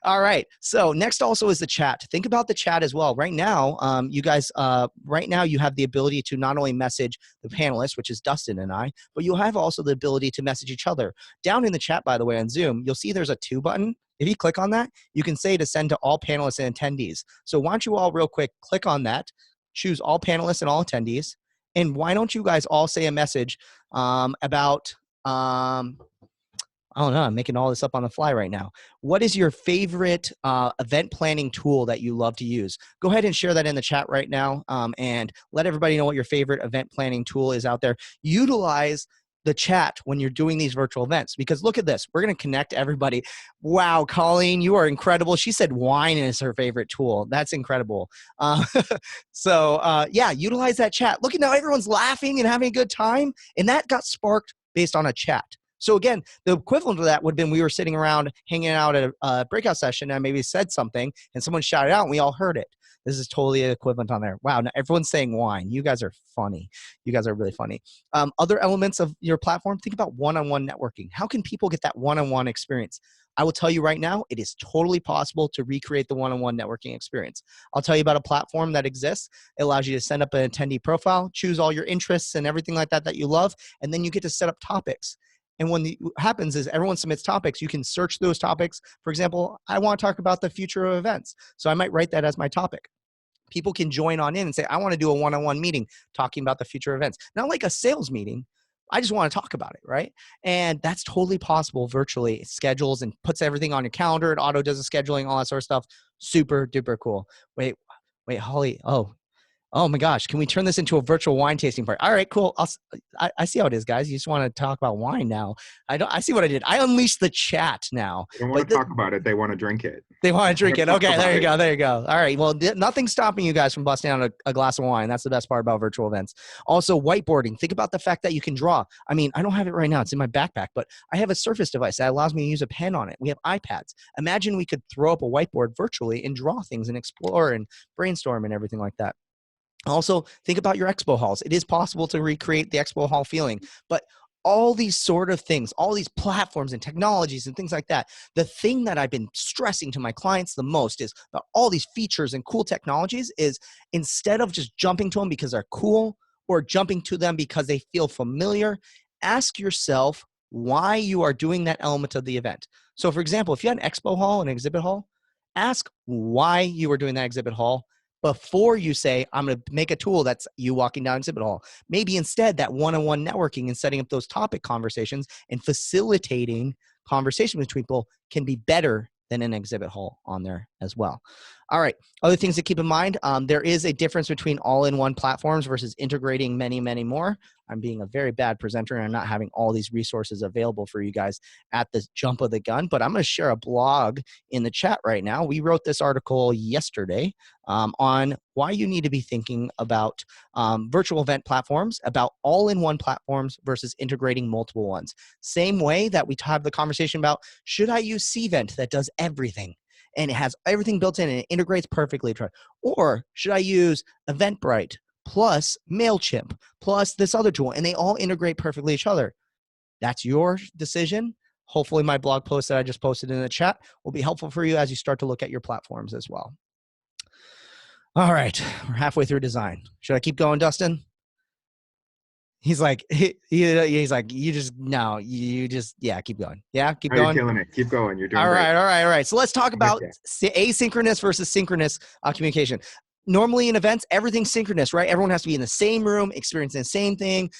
All right. So next also is the chat. Think about the chat as well. Right now, you guys, right now you have the ability to not only message the panelists, which is Dustin and I, but you'll have also the ability to message each other. Down in the chat, by the way, on Zoom, you'll see there's a to button. If you click on that, you can say to send to all panelists and attendees. So why don't you all real quick click on that, choose all panelists and all attendees, and why don't you guys all say a message about I don't know. I'm making all this up on the fly right now. What is your favorite event planning tool that you love to use? Go ahead and share that in the chat right now, and let everybody know what your favorite event planning tool is out there. Utilize the chat when you're doing these virtual events, because look at this. We're going to connect everybody. Wow, Colleen, you are incredible. She said wine is her favorite tool. That's incredible. Yeah, utilize that chat. Look at now, everyone's laughing and having a good time, and that got sparked based on a chat. So again, the equivalent of that would have been we were sitting around hanging out at a breakout session and maybe said something and someone shouted out and we all heard it. This is totally equivalent on there. Wow, now everyone's saying wine. You guys are funny. You guys are really funny. Other elements of your platform, think about one-on-one networking. How can people get that one-on-one experience? I will tell you right now, it is totally possible to recreate the one-on-one networking experience. I'll tell you about a platform that exists. It allows you to send up an attendee profile, choose all your interests and everything like that that you love, and then you get to set up topics. And what happens is everyone submits topics. You can search those topics. For example, I want to talk about the future of events. So I might write that as my topic. People can join on in and say, I want to do a one-on-one meeting talking about the future events. Not like a sales meeting. I just want to talk about it, right? And that's totally possible virtually. It schedules and puts everything on your calendar. It auto does the scheduling, all that sort of stuff. Super duper cool. Wait, Holly. Oh my gosh, can we turn this into a virtual wine tasting party? All right, cool. I see how it is, guys. You just want to talk about wine now. I see what I did. I unleashed the chat now. They don't want to talk about it. They want to drink it. They want to drink it. Okay, there you go. There you go. All right. Well, nothing's stopping you guys from busting out a glass of wine. That's the best part about virtual events. Also, whiteboarding. Think about the fact that you can draw. I mean, I don't have it right now. It's in my backpack, but I have a Surface device that allows me to use a pen on it. We have iPads. Imagine we could throw up a whiteboard virtually and draw things and explore and brainstorm and everything like that. Also, think about your expo halls. It is possible to recreate the expo hall feeling, but all these sort of things, all these platforms and technologies and things like that, the thing that I've been stressing to my clients the most is about all these features and cool technologies is instead of just jumping to them because they're cool or jumping to them because they feel familiar, ask yourself why you are doing that element of the event. So for example, if you had an expo hall and an exhibit hall, ask why you are doing that exhibit hall before you say, I'm going to make a tool that's you walking down exhibit hall. Maybe instead that one-on-one networking and setting up those topic conversations and facilitating conversation between people can be better than an exhibit hall on there as well. All right. Other things to keep in mind, there is a difference between all-in-one platforms versus integrating many, many more. I'm being a very bad presenter and I'm not having all these resources available for you guys at the jump of the gun, but I'm going to share a blog in the chat right now. We wrote this article yesterday on why you need to be thinking about virtual event platforms, about all-in-one platforms versus integrating multiple ones. Same way that we have the conversation about, should I use Cvent that does everything? And it has everything built in and it integrates perfectly. Or should I use Eventbrite plus MailChimp plus this other tool and they all integrate perfectly each other? That's your decision. Hopefully my blog post that I just posted in the chat will be helpful for you as you start to look at your platforms as well. All right, we're halfway through design. Should I keep going, Dustin? He's like, he's like, yeah, keep going. Yeah, keep going. You're killing it. Keep going. You're doing all great. All right. So let's talk about asynchronous versus synchronous communication. Normally in events, everything's synchronous, right? Everyone has to be in the same room, experiencing the same thing,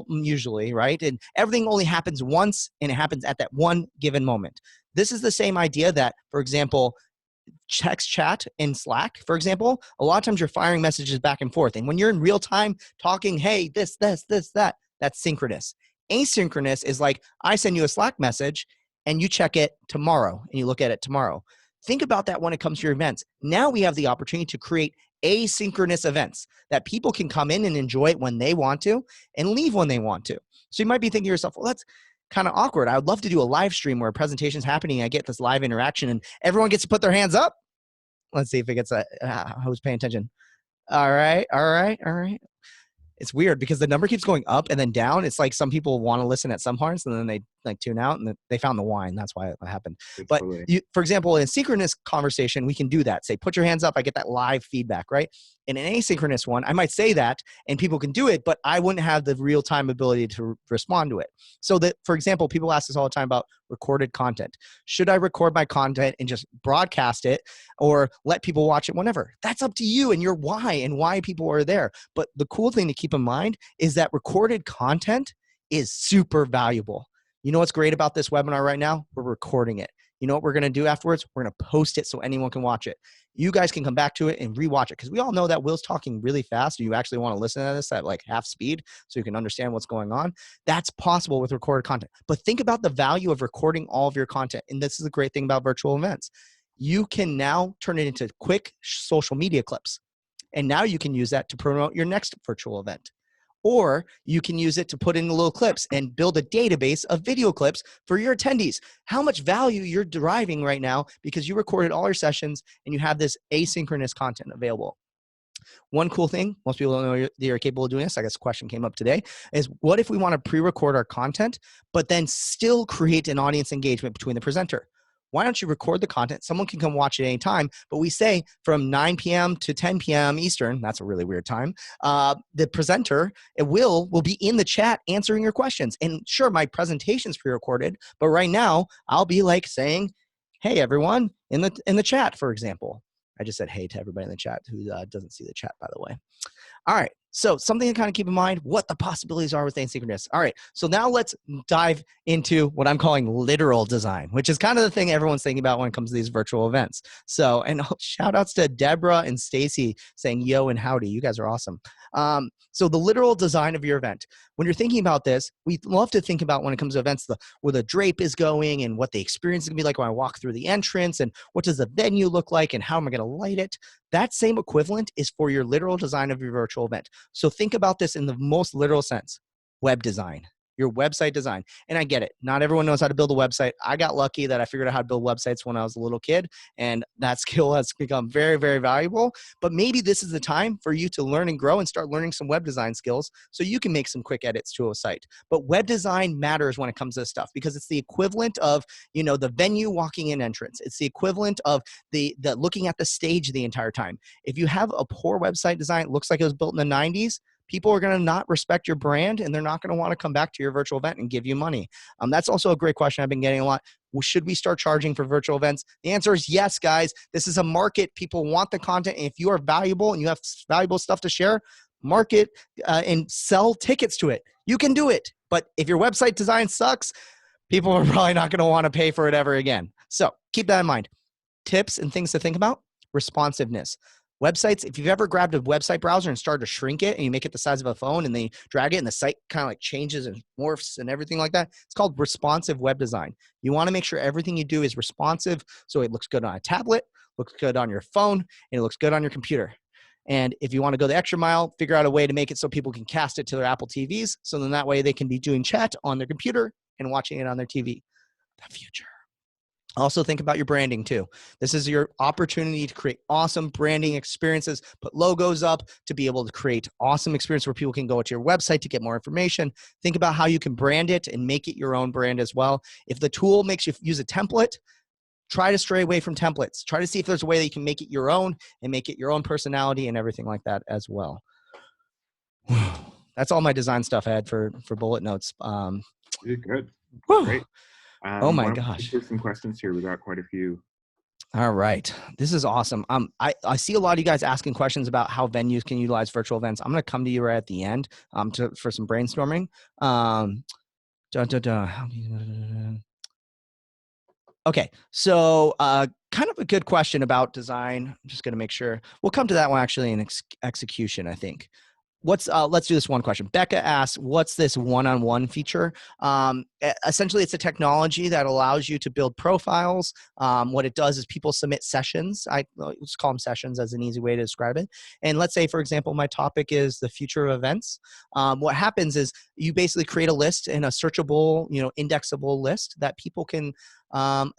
usually, right? And everything only happens once, and it happens at that one given moment. This is the same idea that, for example, text chat in Slack, for example, a lot of times you're firing messages back and forth. And when you're in real time talking, hey, this, that, that's synchronous. Asynchronous is like, I send you a Slack message and you check it tomorrow and you look at it tomorrow. Think about that when it comes to your events. Now we have the opportunity to create asynchronous events that people can come in and enjoy it when they want to and leave when they want to. So you might be thinking to yourself, well, that's kind of awkward. I would love to do a live stream where a presentation's happening. I get this live interaction and everyone gets to put their hands up. Let's see if it gets who's paying attention. All right. It's weird because the number keeps going up and then down. It's like some people want to listen at some parts and then they like tune out and they found the wine. That's why it happened. But you, for example, in a synchronous conversation, we can do that. Say, put your hands up. I get that live feedback, right? In an asynchronous one, I might say that and people can do it, but I wouldn't have the real time ability to respond to it. So that, for example, people ask us all the time about recorded content. Should I record my content and just broadcast it or let people watch it whenever? That's up to you and your why and why people are there. But the cool thing to keep in mind is that recorded content is super valuable. You know what's great about this webinar right now? We're recording it. You know what we're going to do afterwards? We're going to post it so anyone can watch it. You guys can come back to it and rewatch it because we all know that Will's talking really fast. You actually want to listen to this at like half speed so you can understand what's going on. That's possible with recorded content. But think about the value of recording all of your content. And this is the great thing about virtual events. You can now turn it into quick social media clips. And now you can use that to promote your next virtual event. Or you can use it to put in the little clips and build a database of video clips for your attendees. How much value you're deriving right now because you recorded all your sessions and you have this asynchronous content available. One cool thing, most people don't know you're capable of doing this, I guess a question came up today, is what if we want to pre-record our content, but then still create an audience engagement between the presenter? Why don't you record the content? Someone can come watch it any time, but we say from 9 p.m. to 10 p.m. Eastern, that's a really weird time, the presenter, will be in the chat answering your questions. And sure, my presentation's pre-recorded, but right now I'll be like saying, hey, everyone, in the chat, for example. I just said hey to everybody in the chat who doesn't see the chat, by the way. All right, so something to kind of keep in mind, what the possibilities are with asynchronous. All right, so now let's dive into what I'm calling literal design, which is kind of the thing everyone's thinking about when it comes to these virtual events. So, and shout outs to Deborah and Stacy saying yo and howdy. You guys are awesome. So the literal design of your event. When you're thinking about this, we love to think about when it comes to events, where the drape is going and what the experience is gonna be like when I walk through the entrance and what does the venue look like and how am I gonna light it? That same equivalent is for your literal design of your virtual event. So think about this in the most literal sense, web design. Your website design. And I get it. Not everyone knows how to build a website. I got lucky that I figured out how to build websites when I was a little kid, and that skill has become very, very valuable. But maybe this is the time for you to learn and grow and start learning some web design skills so you can make some quick edits to a site. But web design matters when it comes to this stuff because it's the equivalent of, you know, the venue walking in entrance. It's the equivalent of the looking at the stage the entire time. If you have a poor website design, it looks like it was built in the 90s, people are going to not respect your brand and they're not going to want to come back to your virtual event and give you money. That's also a great question I've been getting a lot. Well, should we start charging for virtual events? The answer is yes, guys. This is a market. People want the content. And if you are valuable and you have valuable stuff to share, market and sell tickets to it. You can do it. But if your website design sucks, people are probably not going to want to pay for it ever again. So keep that in mind. Tips and things to think about: responsiveness. Websites, if you've ever grabbed a website browser and started to shrink it and you make it the size of a phone and they drag it and the site kind of like changes and morphs and everything like that, it's called responsive web design. You want to make sure everything you do is responsive so it looks good on a tablet, looks good on your phone, and it looks good on your computer. And if you want to go the extra mile, figure out a way to make it so people can cast it to their Apple TVs so then that way they can be doing chat on their computer and watching it on their TV. The future. Also think about your branding too. This is your opportunity to create awesome branding experiences, put logos up to be able to create awesome experience where people can go to your website to get more information. Think about how you can brand it and make it your own brand as well. If the tool makes you use a template, try to stray away from templates. Try to see if there's a way that you can make it your own and make it your own personality and everything like that as well. That's all my design stuff I had for bullet notes. You did good. Great. Oh my why don't gosh. we do some questions here? We got quite a few. All right. This is awesome. I see a lot of you guys asking questions about how venues can utilize virtual events. I'm going to come to you right at the end for some brainstorming. Okay. So kind of a good question about design. I'm just going to make sure. We'll come to that one actually in execution, I think. let's do this one question. Becca asks, what's this one-on-one feature? Essentially, it's a technology that allows you to build profiles. What it does is people submit sessions. Let's call them sessions as an easy way to describe it. And let's say, for example, my topic is the future of events. What happens is you basically create a list in a searchable, indexable list that people can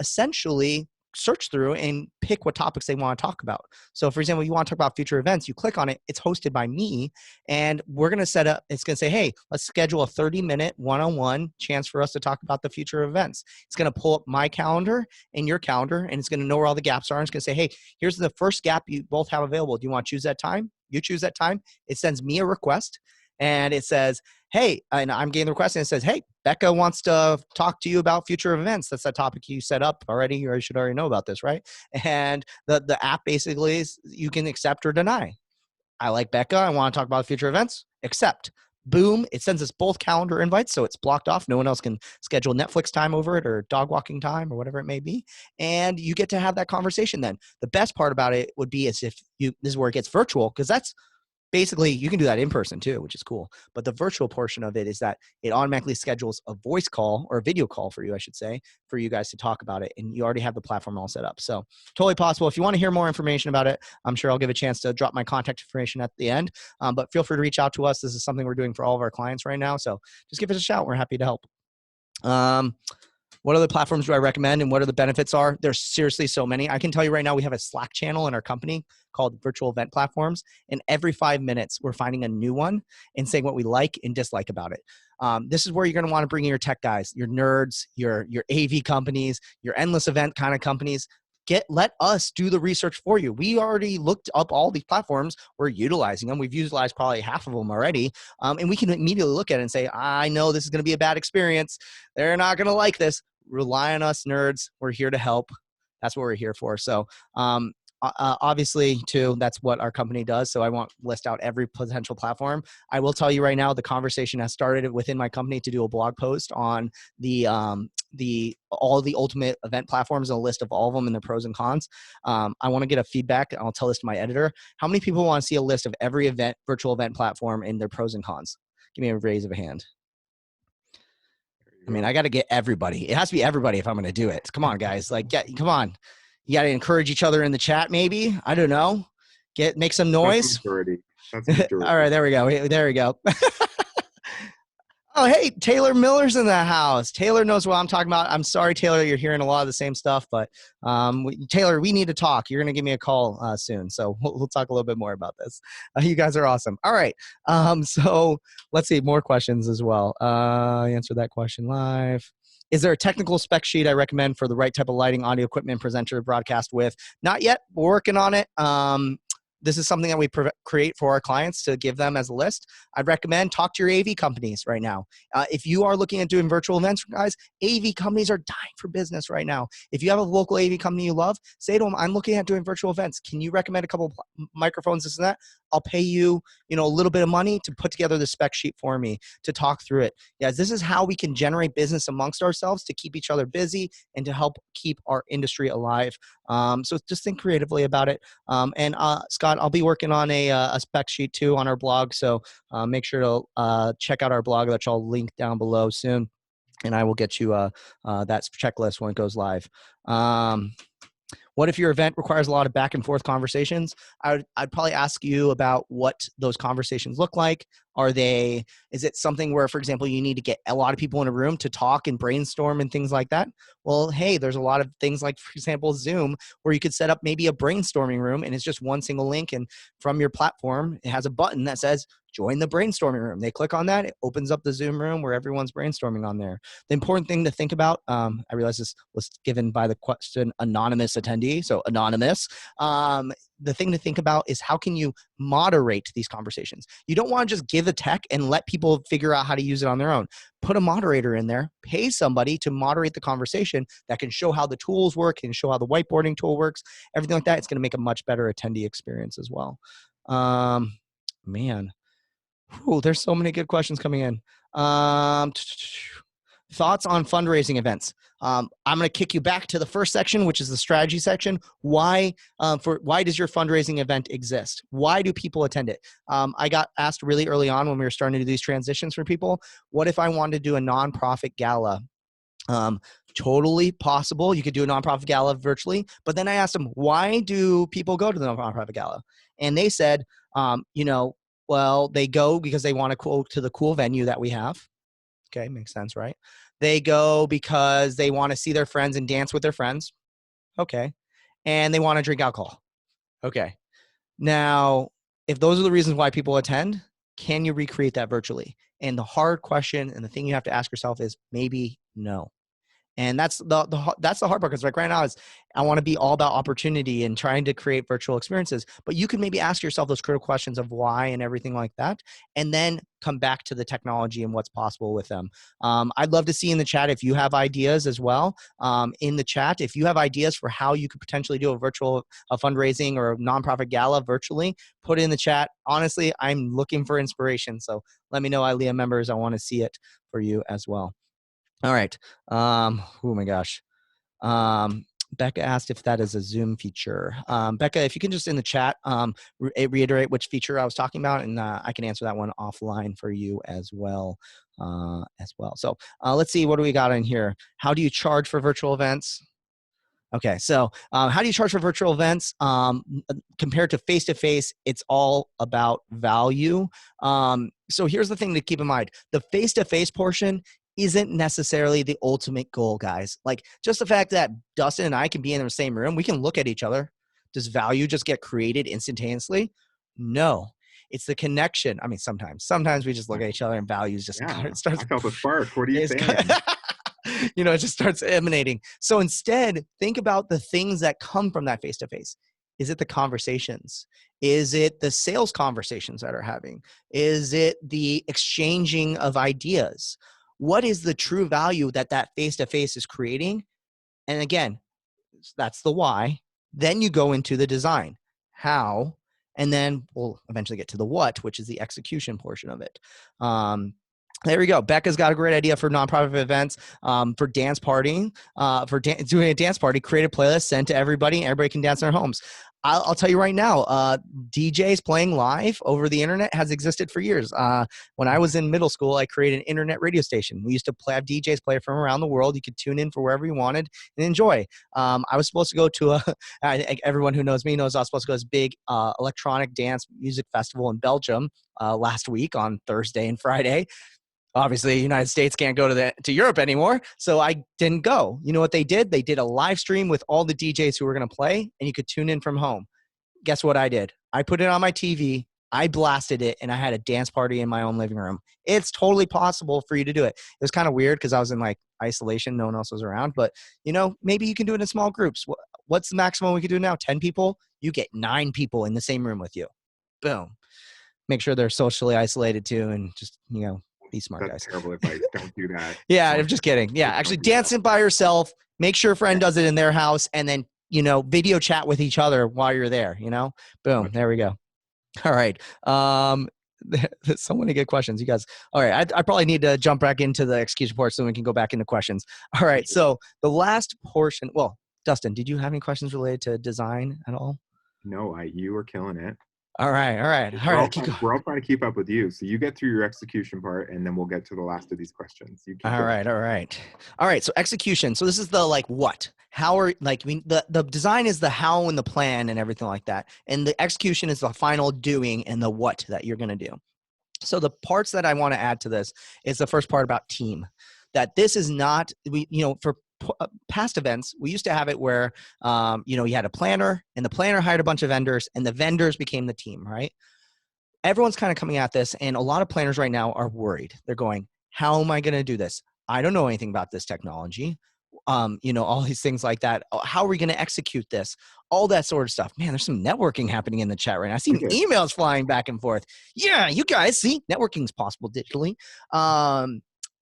essentially search through and pick what topics they want to talk about. So for example, you want to talk about future events, you click on it, it's hosted by me, and we're going to set up, it's going to say, hey, let's schedule a 30-minute one-on-one chance for us to talk about the future events. It's going to pull up my calendar and your calendar, and it's going to know where all the gaps are. And it's going to say, hey, here's the first gap you both have available. Do you want to choose that time? You choose that time. It sends me a request, and it says, hey, and I'm getting the request, and it says, hey, Becca wants to talk to you about future events. That's that topic you set up already. You should already know about this, right? And the app basically is you can accept or deny. I like Becca. I want to talk about future events. Accept. Boom. It sends us both calendar invites, so it's blocked off. No one else can schedule Netflix time over it or dog walking time or whatever it may be. And you get to have that conversation then. The best part about it would be as if this is where it gets virtual, because that's basically, you can do that in person too, which is cool. But the virtual portion of it is that it automatically schedules a voice call or a video call for you, I should say, for you guys to talk about it. And you already have the platform all set up. So totally possible. If you want to hear more information about it, I'm sure I'll give a chance to drop my contact information at the end. But feel free to reach out to us. This is something we're doing for all of our clients right now. So just give us a shout. We're happy to help. What other platforms do I recommend and what are the benefits are? There's seriously so many. I can tell you right now, we have a Slack channel in our company called Virtual Event Platforms. And every 5 minutes, we're finding a new one and saying what we like and dislike about it. This is where you're going to want to bring in your tech guys, your nerds, your AV companies, your endless event kind of companies. Let us do the research for you. We already looked up all these platforms. We're utilizing them. We've utilized probably half of them already. And we can immediately look at it and say, I know this is going to be a bad experience. They're not going to like this. Rely on us, nerds. We're here to help. That's what we're here for. So obviously, too, that's what our company does. So I won't list out every potential platform. I will tell you right now, the conversation has started within my company to do a blog post on all the ultimate event platforms and a list of all of them and their pros and cons. I want to get a feedback. I'll tell this to my editor. How many people want to see a list of every virtual event platform and their pros and cons? Give me a raise of a hand. I mean, I got to get everybody. It has to be everybody if I'm going to do it. Come on, guys. Come on. You got to encourage each other in the chat, maybe. I don't know. Make some noise. That's majority. That's majority. All right, there we go. There we go. Oh, hey, Taylor Miller's in the house. Taylor knows what I'm talking about. I'm sorry, Taylor, you're hearing a lot of the same stuff, but Taylor, we need to talk. You're going to give me a call soon, so we'll talk a little bit more about this. You guys are awesome. All right, so let's see, more questions as well. Answer that question live. Is there a technical spec sheet I recommend for the right type of lighting, audio equipment, presenter to broadcast with? Not yet. We're working on it. This is something that we create for our clients to give them as a list. I'd recommend talk to your AV companies right now. If you are looking at doing virtual events, guys, AV companies are dying for business right now. If you have a local AV company you love, say to them, I'm looking at doing virtual events. Can you recommend a couple of microphones, this and that? I'll pay you, a little bit of money to put together the spec sheet for me to talk through it. Yes, this is how we can generate business amongst ourselves to keep each other busy and to help keep our industry alive. So just think creatively about it. And Scott, I'll be working on a spec sheet too on our blog. So make sure to check out our blog, which I'll link down below soon. And I will get you that checklist when it goes live. What if your event requires a lot of back and forth conversations? I'd probably ask you about what those conversations look like. Is it something where, for example, you need to get a lot of people in a room to talk and brainstorm and things like that? Well, hey, there's a lot of things like, for example, Zoom, where you could set up maybe a brainstorming room and it's just one single link. And from your platform, it has a button that says, join the brainstorming room. They click on that. It opens up the Zoom room where everyone's brainstorming on there. The important thing to think about, I realize this was given by the question anonymous attendee, so anonymous. The thing to think about is how can you moderate these conversations? You don't want to just give the tech and let people figure out how to use it on their own. Put a moderator in there, pay somebody to moderate the conversation that can show how the tools work, can show how the whiteboarding tool works, everything like that. It's going to make a much better attendee experience as well. Man. Ooh, there's so many good questions coming in. thoughts on fundraising events. I'm going to kick you back to the first section, which is the strategy section. Why does your fundraising event exist? Why do people attend it? I got asked really early on when we were starting to do these transitions for people, what if I wanted to do a nonprofit gala? Totally possible. You could do a nonprofit gala virtually, but then I asked them, why do people go to the nonprofit gala? And they said, well, they go because they want to go to the cool venue that we have. Okay, makes sense, right? They go because they want to see their friends and dance with their friends. Okay. And they want to drink alcohol. Okay. Now, if those are the reasons why people attend, can you recreate that virtually? And the hard question and the thing you have to ask yourself is maybe no. And that's the hard part, because like right now is I want to be all about opportunity and trying to create virtual experiences, but you can maybe ask yourself those critical questions of why and everything like that, and then come back to the technology and what's possible with them. I'd love to see in the chat if you have ideas as well. In the chat, if you have ideas for how you could potentially do a fundraising or a nonprofit gala virtually, put it in the chat. Honestly, I'm looking for inspiration, so let me know, ILEA members. I want to see it for you as well. All right. Oh my gosh. Becca asked if that is a Zoom feature. Becca, if you can just in the chat reiterate which feature I was talking about, and I can answer that one offline for you as well. So let's see, what do we got in here? How do you charge for virtual events? Okay, so how do you charge for virtual events? Compared to face-to-face, it's all about value. So here's the thing to keep in mind. The face-to-face portion isn't necessarily the ultimate goal, guys. Like, just the fact that Dustin and I can be in the same room, we can look at each other. Does value just get created instantaneously? No. It's the connection. I mean, sometimes we just look at each other and values just starts. I felt a spark. What are you saying? It just starts emanating. So instead, think about the things that come from that face-to-face. Is it the conversations? Is it the sales conversations that are having? Is it the exchanging of ideas? What is the true value that face-to-face is creating? And again, that's the why. Then you go into the design. How? And then we'll eventually get to the what, which is the execution portion of it. There we go. Becca's got a great idea for nonprofit events, for dance partying, doing a dance party, create a playlist, send to everybody, and everybody can dance in their homes. I'll tell you right now, DJs playing live over the internet has existed for years. When I was in middle school, I created an internet radio station. We used to have DJs play from around the world. You could tune in for wherever you wanted and enjoy. I was supposed to go to everyone who knows me knows I was supposed to go to this big electronic dance music festival in Belgium last week on Thursday and Friday. Obviously, the United States can't go to Europe anymore, so I didn't go. You know what they did? They did a live stream with all the DJs who were going to play, and you could tune in from home. Guess what I did? I put it on my TV, I blasted it, and I had a dance party in my own living room. It's totally possible for you to do it. It was kind of weird because I was in like isolation. No one else was around, but maybe you can do it in small groups. What's the maximum we could do now? 10 people? You get 9 people in the same room with you. Boom. Make sure they're socially isolated too, and just, be smart, That's guys. terrible advice. Don't do that. Yeah, I'm just kidding. Yeah, actually dance it by yourself. Make sure a friend does it in their house, and then, video chat with each other while you're there, Boom, there we go. All right. There's so many good questions, you guys. All right, I probably need to jump back into the execution part so we can go back into questions. All right, so the last portion, well, Dustin, did you have any questions related to design at all? No, you were killing it. All right. We're all trying to keep up with you. So you get through your execution part, and then we'll get to the last of these questions. All right. So execution. So this is the what? How are the design is the how and the plan and everything like that, and the execution is the final doing and the what that you're going to do. So the parts that I want to add to this is the first part about team. That this is not for past events, we used to have it where, you had a planner, and the planner hired a bunch of vendors, and the vendors became the team, right? Everyone's kind of coming at this, and a lot of planners right now are worried. They're going, how am I going to do this? I don't know anything about this technology. All these things like that. How are we going to execute this? All that sort of stuff. Man, there's some networking happening in the chat right now. I see emails flying back and forth. Yeah, you guys see, networking is possible digitally.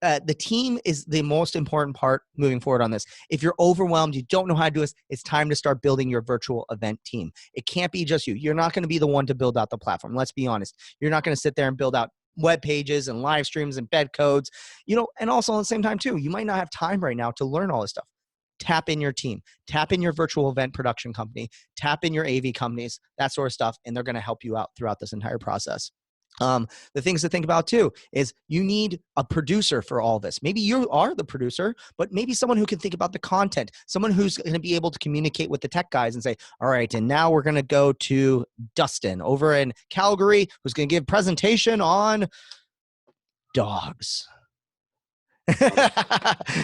The team is the most important part moving forward on this. If you're overwhelmed, you don't know how to do this, it's time to start building your virtual event team. It can't be just you. You're not going to be the one to build out the platform. Let's be honest. You're not going to sit there and build out web pages and live streams and embed codes, and also at the same time too, you might not have time right now to learn all this stuff. Tap in your team, tap in your virtual event production company, tap in your AV companies, that sort of stuff, and they're going to help you out throughout this entire process. The things to think about too is you need a producer for all this. Maybe you are the producer, but maybe someone who can think about the content, someone who's going to be able to communicate with the tech guys and say, all right, and now we're going to go to Dustin over in Calgary, who's going to give a presentation on dogs.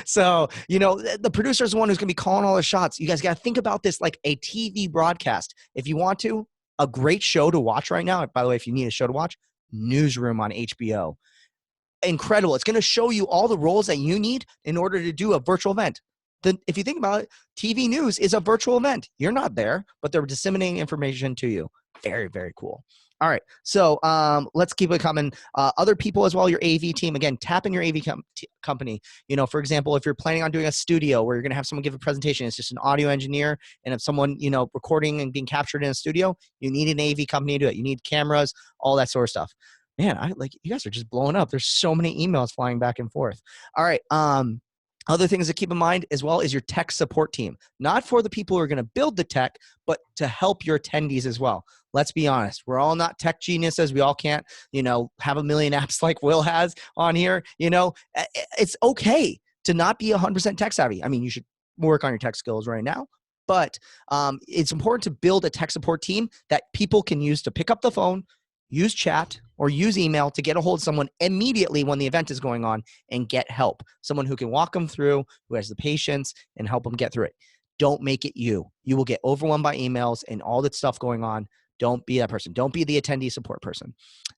So, the producer is the one who's going to be calling all the shots. You guys got to think about this like a TV broadcast. If you want to, a great show to watch right now, by the way, if you need a show to watch, Newsroom on HBO. Incredible. It's going to show you all the roles that you need in order to do a virtual event. If you think about it, TV news is a virtual event. You're not there, but they're disseminating information to you. Very, very cool. All right. So let's keep it coming. Other people as well, your AV team. Again, tap in your AV company. For example, if you're planning on doing a studio where you're going to have someone give a presentation, it's just an audio engineer, and if someone, recording and being captured in a studio, you need an AV company to do it. You need cameras, all that sort of stuff. Man, you guys are just blowing up. There's so many emails flying back and forth. All right. Other things to keep in mind as well is your tech support team. Not for the people who are going to build the tech, but to help your attendees as well. Let's be honest. We're all not tech geniuses. We all can't, have a million apps like Will has on here. It's okay to not be 100% tech savvy. I mean, you should work on your tech skills right now. But it's important to build a tech support team that people can use to pick up the phone, use chat, or use email to get a hold of someone immediately when the event is going on and get help. Someone who can walk them through, who has the patience, and help them get through it. Don't make it you. You will get overwhelmed by emails and all that stuff going on. Don't be that person. Don't be the attendee support person.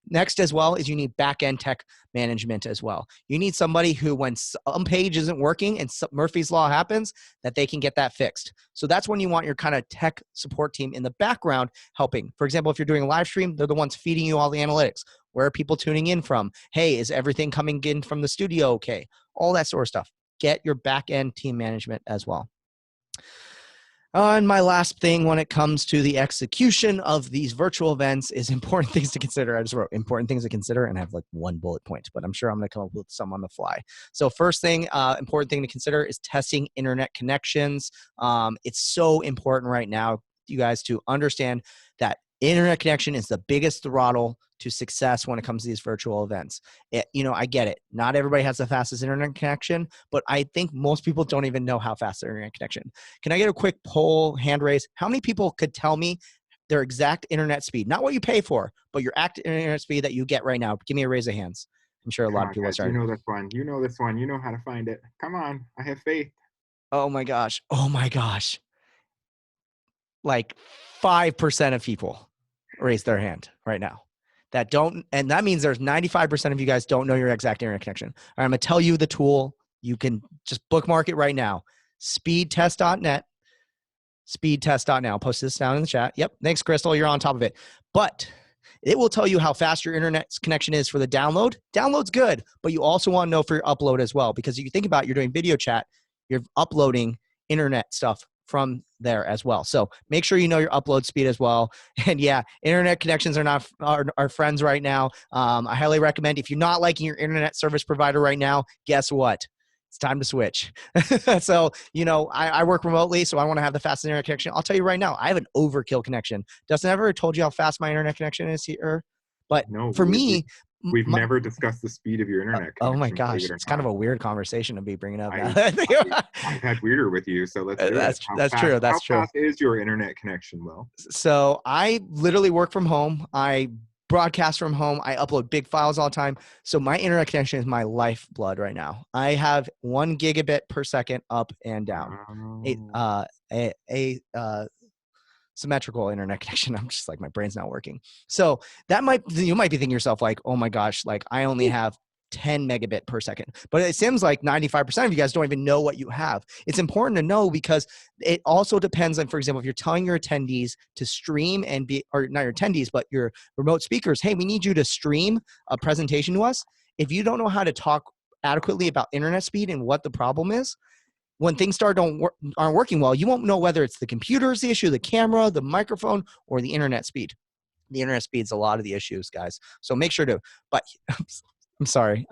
Next as well is you need back-end tech management as well. You need somebody who, when some page isn't working and Murphy's Law happens, that they can get that fixed. So that's when you want your kind of tech support team in the background helping. For example, if you're doing a live stream, they're the ones feeding you all the analytics. Where are people tuning in from? Hey, is everything coming in from the studio okay? All that sort of stuff. Get your back-end team management as well. And my last thing when it comes to the execution of these virtual events is important things to consider. I just wrote important things to consider and I have like one bullet point, but I'm sure I'm going to come up with some on the fly. So first thing, important thing to consider is testing internet connections. It's so important right now, you guys, to understand that internet connection is the biggest throttle to success when it comes to these virtual events. I get it. Not everybody has the fastest internet connection, but I think most people don't even know how fast their internet connection. Can I get a quick poll, hand raise? How many people could tell me their exact internet speed? Not what you pay for, but your active internet speed that you get right now. Give me a raise of hands. I'm sure a lot of people are starting. You know this one. You know this one. You know how to find it. Come on. I have faith. Oh my gosh. Oh my gosh. Like 5% of people raise their hand right now that don't, and that means there's 95% of you guys don't know your exact internet connection. All right, I'm going to tell you the tool. You can just bookmark it right now. Speedtest.net. Speedtest.net. I'll post this down in the chat. Yep. Thanks, Crystal. You're on top of it. But it will tell you how fast your internet connection is for the download. Download's good, but you also want to know for your upload as well, because if you think about it, you're doing video chat, you're uploading internet stuff from there as well. So make sure you know your upload speed as well. And yeah, internet connections are not our friends right now. I highly recommend, if you're not liking your internet service provider right now, guess what? It's time to switch. So, I work remotely, so I want to have the fastest internet connection. I'll tell you right now, I have an overkill connection. Dustin, ever told you how fast my internet connection is here? But no, for me, we've never discussed the speed of your internet connection. Oh my gosh, it's kind of a weird conversation to be bringing up. I've had weirder with you, so let's do that's it. That's true. That's true. How fast is your internet connection, Will? So I literally work from home. I broadcast from home. I upload big files all the time. So my internet connection is my lifeblood right now. I have 1 gigabit per second up and down. Symmetrical internet connection. I'm just like, my brain's not working. So you might be thinking to yourself like, oh my gosh, like I only have 10 megabit per second, but it seems like 95% of you guys don't even know what you have. It's important to know because it also depends on, for example, if you're telling your attendees to stream or not your attendees, but your remote speakers, hey, we need you to stream a presentation to us. If you don't know how to talk adequately about internet speed and what the problem is, when things aren't working well, you won't know whether it's the computer's the issue, the camera, the microphone, or the internet speed. The internet speed's a lot of the issues, guys. So make sure to, but I'm sorry.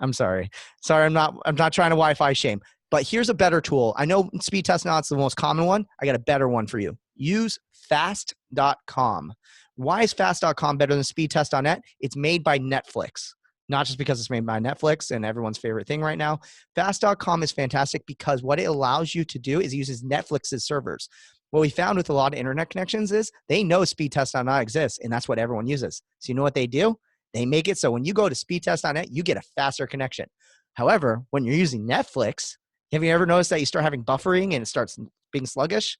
Sorry, I'm not trying to Wi-Fi shame. But here's a better tool. I know speed test now, it's the most common one. I got a better one for you. Use fast.com. Why is fast.com better than speedtest.net? It's made by Netflix. Not just because it's made by Netflix and everyone's favorite thing right now. Fast.com is fantastic because what it allows you to do is it uses Netflix's servers. What we found with a lot of internet connections is they know speedtest.net exists, and that's what everyone uses. So you know what they do? They make it so when you go to speedtest.net, you get a faster connection. However, when you're using Netflix, have you ever noticed that you start having buffering and it starts being sluggish?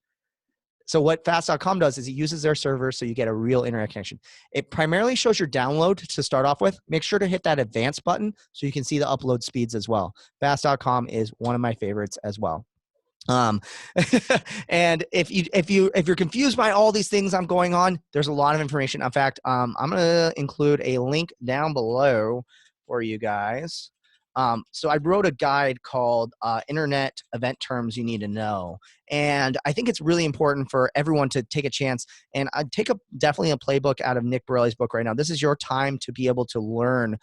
So what fast.com does is it uses their server so you get a real internet connection. It primarily shows your download to start off with. Make sure to hit that advanced button so you can see the upload speeds as well. Fast.com is one of my favorites as well. And if you're confused by all these things I'm going on, there's a lot of information. In fact, I'm gonna include a link down below for you guys. So I wrote a guide called Internet Event Terms You Need to Know. And I think it's really important for everyone to take a chance. And I'd take definitely a playbook out of Nick Borelli's book right now. This is your time to be able to learn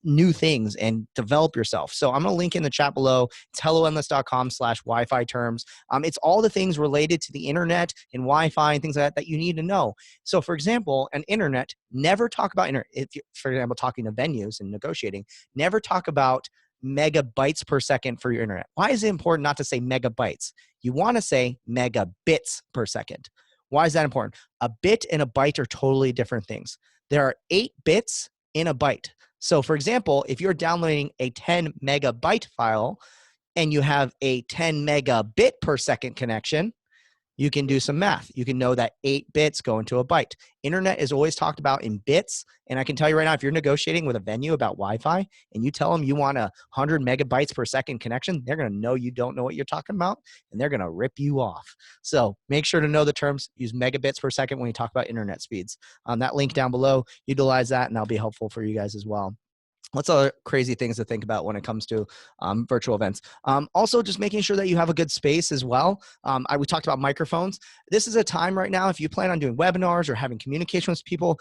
new things and develop yourself. So I'm going to link in the chat below. It's helloendless.com/Wi-Fi terms. It's all the things related to the internet and Wi-Fi and things like that you need to know. So for example, an internet, never talk about internet. If you, for example, talking to venues and negotiating, never talk about megabytes per second for your internet. Why is it important not to say megabytes? You want to say megabits per second. Why is that important? A bit and a byte are totally different things. There are 8 bits in a byte. So for example, if you're downloading a 10 megabyte file and you have a 10 megabit per second connection, you can do some math. You can know that 8 bits go into a byte. Internet is always talked about in bits. And I can tell you right now, if you're negotiating with a venue about Wi-Fi and you tell them you want 100 megabytes per second connection, they're going to know you don't know what you're talking about, and they're going to rip you off. So make sure to know the terms. Use megabits per second when you talk about internet speeds. That link down below, utilize that, and that'll be helpful for you guys as well. What's other crazy things to think about when it comes to virtual events? Also, just making sure that you have a good space as well. We talked about microphones. This is a time right now, if you plan on doing webinars or having communication with people,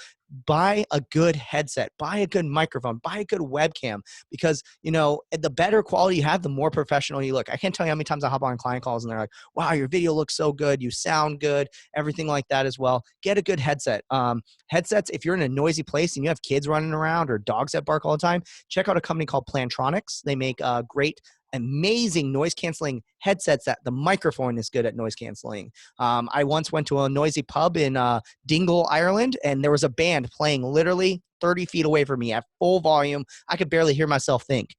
buy a good headset, buy a good microphone, buy a good webcam, because the better quality you have, the more professional you look. I can't tell you how many times I hop on client calls and they're like, wow, your video looks so good, you sound good, everything like that as well. Get a good headset. Headsets, if you're in a noisy place and you have kids running around or dogs that bark all the time, check out a company called Plantronics. They make great, amazing noise canceling headsets that the microphone is good at noise canceling. I once went to a noisy pub in Dingle, Ireland, and there was a band playing literally 30 feet away from me at full volume. I could barely hear myself think.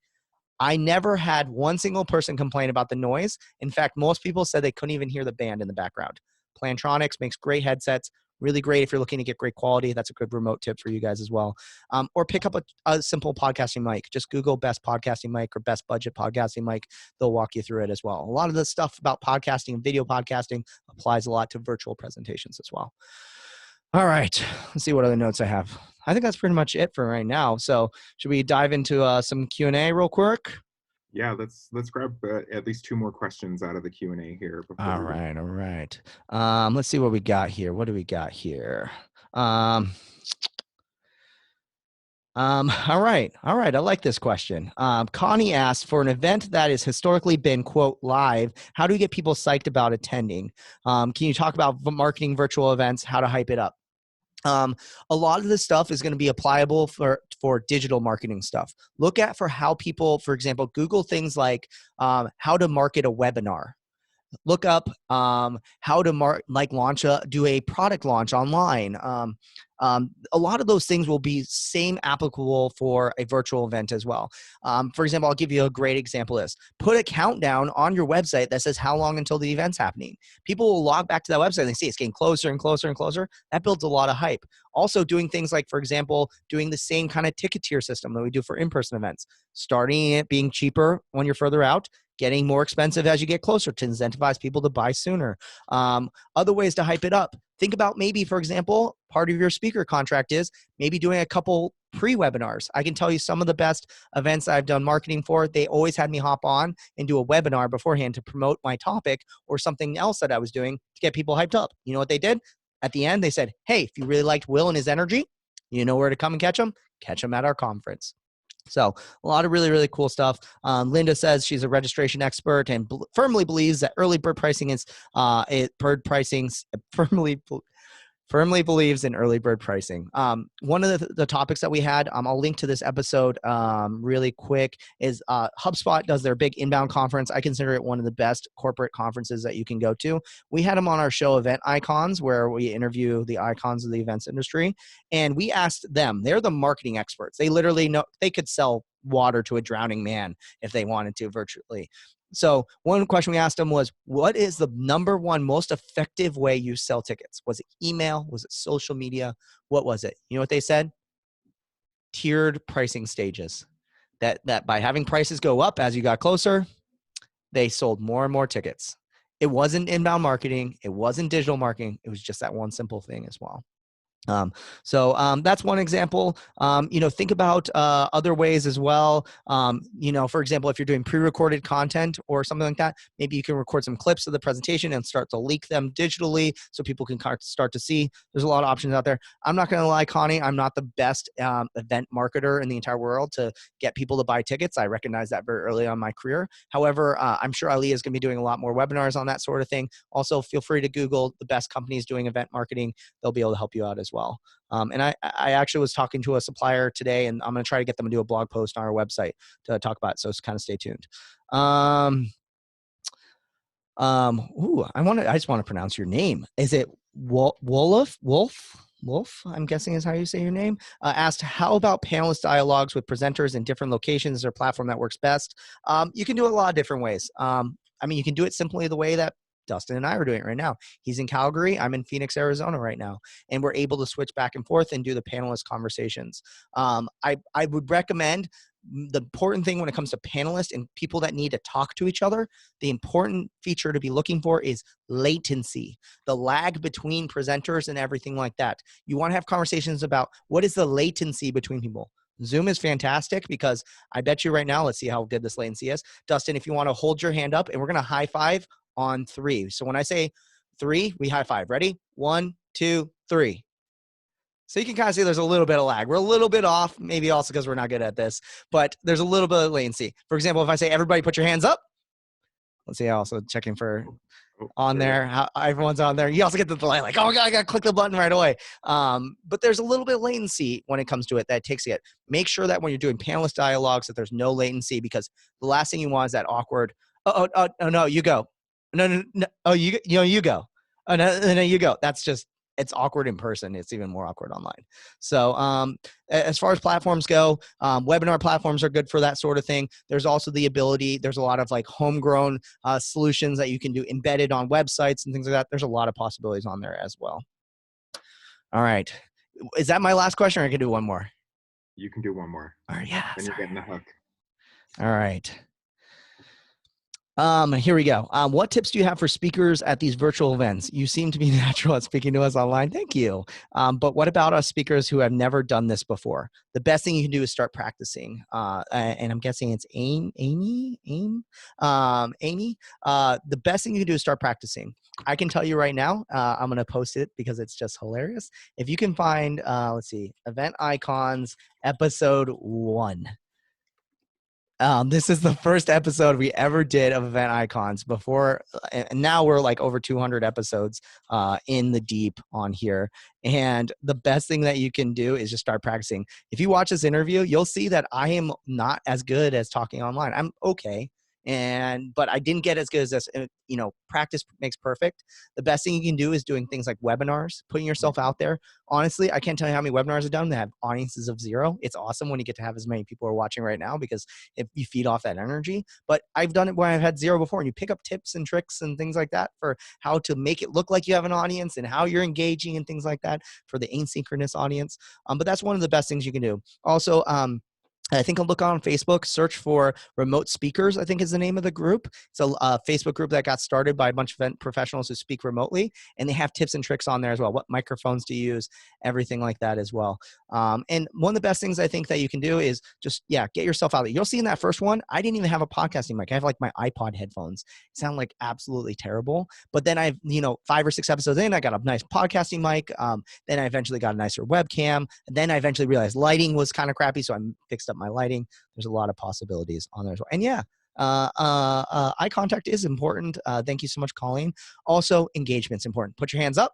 I never had one single person complain about the noise. In fact, most people said they couldn't even hear the band in the background. Plantronics makes great headsets. Really great if you're looking to get great quality. That's a good remote tip for you guys as well. Or pick up a simple podcasting mic. Just Google best podcasting mic or best budget podcasting mic. They'll walk you through it as well. A lot of the stuff about podcasting and video podcasting applies a lot to virtual presentations as well. All right, let's see what other notes I have. I think that's pretty much it for right now. So should we dive into some Q&A real quick? Yeah, let's grab at least 2 more questions out of the Q&A here. All right. Let's see what we got here. What do we got here? All right. I like this question. Connie asked, for an event that has historically been, quote, live, how do we get people psyched about attending? Can you talk about marketing virtual events, how to hype it up? A lot of this stuff is going to be applicable for digital marketing stuff. Look at for how people, for example, Google things like how to market a webinar. Look up how to do a product launch online. A lot of those things will be same applicable for a virtual event as well. For example, I'll give you a great example of this. Put a countdown on your website that says how long until the event's happening. People will log back to that website and they see it's getting closer and closer and closer. That builds a lot of hype. Also doing things like, for example, doing the same kind of ticket tier system that we do for in-person events. Starting it being cheaper when you're further out, getting more expensive as you get closer to incentivize people to buy sooner. Other ways to hype it up. Think about maybe, for example, part of your speaker contract is maybe doing a couple pre-webinars. I can tell you some of the best events I've done marketing for, they always had me hop on and do a webinar beforehand to promote my topic or something else that I was doing to get people hyped up. You know what they did? at the end, they said, hey, if you really liked Will and his energy, you know where to come and catch him at our conference. So a lot of really, really cool stuff. Linda says she's a registration expert and firmly believes that early bird pricing is bird pricing firmly believes in early bird pricing. One of the topics that we had, I'll link to this episode really quick, is HubSpot does their big inbound conference. I consider it one of the best corporate conferences that you can go to. We had them on our show, Event Icons, where we interview the icons of the events industry. And we asked them, they're the marketing experts. They literally know, they could sell water to a drowning man if they wanted to virtually. So one question we asked them was, what is the number one most effective way you sell tickets? Was it email? Was it social media? What was it? You know what they said? Tiered pricing stages. That by having prices go up as you got closer, they sold more and more tickets. It wasn't inbound marketing. It wasn't digital marketing. It was just that one simple thing as well. So that's one example. Think about other ways as well. For example, if you're doing pre-recorded content or something like that, maybe you can record some clips of the presentation and start to leak them digitally so people can start to see. There's a lot of options out there. I'm not going to lie, Connie, I'm not the best event marketer in the entire world to get people to buy tickets. I recognize that very early on in my career. However, I'm sure Ali is going to be doing a lot more webinars on that sort of thing. Also, feel free to Google the best companies doing event marketing. They'll be able to help you out as well. And I actually was talking to a supplier today, and I'm going to try to get them to do a blog post on our website to talk about it. So kind of stay tuned. I just want to pronounce your name. Is it Wolf? I'm guessing is how you say your name. Asked, how about panelist dialogues with presenters in different locations? Is there a platform that works best? You can do it a lot of different ways. You can do it simply the way that Dustin and I are doing it right now. He's in Calgary. I'm in Phoenix, Arizona right now. And we're able to switch back and forth and do the panelist conversations. I would recommend the important thing when it comes to panelists and people that need to talk to each other, the important feature to be looking for is latency, the lag between presenters and everything like that. You want to have conversations about what is the latency between people. Zoom is fantastic because I bet you right now, let's see how good this latency is. Dustin, if you want to hold your hand up and we're going to high five on 3. So when I say 3, we high five. Ready? 1, 2, 3. So you can kind of see there's a little bit of lag. We're a little bit off, maybe also because we're not good at this, but there's a little bit of latency. For example, if I say everybody put your hands up, let's see, also checking for on there, how everyone's on there. You also get the delay, like, oh my God, I got to click the button right away. But there's a little bit of latency when it comes to it that takes it. Make sure that when you're doing panelist dialogues that there's no latency, because the last thing you want is that awkward, oh no, you go. No. Oh, you go. Oh, no, you go. That's just, it's awkward in person. It's even more awkward online. So as far as platforms go, webinar platforms are good for that sort of thing. There's also the ability, there's a lot of like homegrown solutions that you can do embedded on websites and things like that. There's a lot of possibilities on there as well. All right. Is that my last question, or I can do one more? You can do one more. All right. Yeah. And you're getting the hook. All right. Here we go. What tips do you have for speakers at these virtual events? You seem to be natural at speaking to us online. Thank you. But what about us speakers who have never done this before? The best thing you can do is start practicing. And I'm guessing it's Amy. The best thing you can do is start practicing. I can tell you right now, I'm going to post it because it's just hilarious. If you can find, let's see, Event Icons, episode 1. This is the first episode we ever did of Event Icons before, and now we're like over 200 episodes in the deep on here. And the best thing that you can do is just start practicing. If you watch this interview, you'll see that I am not as good as talking online. I'm okay. But I didn't get as good as this. Practice makes perfect. The best thing you can do is doing things like webinars, putting yourself out there. Honestly, I can't tell you how many webinars I've done that have audiences of 0. It's awesome when you get to have as many people are watching right now, because if you feed off that energy. But I've done it where I've had 0 before, and you pick up tips and tricks and things like that for how to make it look like you have an audience and how you're engaging and things like that for the asynchronous audience. But that's one of the best things you can do. Also, I think I'll look on Facebook, search for Remote Speakers, I think is the name of the group. It's a Facebook group that got started by a bunch of event professionals who speak remotely, and they have tips and tricks on there as well, what microphones to use, everything like that as well. And one of the best things I think that you can do is just, yeah, get yourself out there. You'll see in that first one, I didn't even have a podcasting mic. I have like my iPod headphones. Sound like absolutely terrible. But then I've, 5 or 6 episodes in, I got a nice podcasting mic. Then I eventually got a nicer webcam. And then I eventually realized lighting was kind of crappy, so I fixed up my lighting. There's a lot of possibilities on there as well. And yeah, eye contact is important. Thank you so much, Colleen. Also, engagement's important. Put your hands up.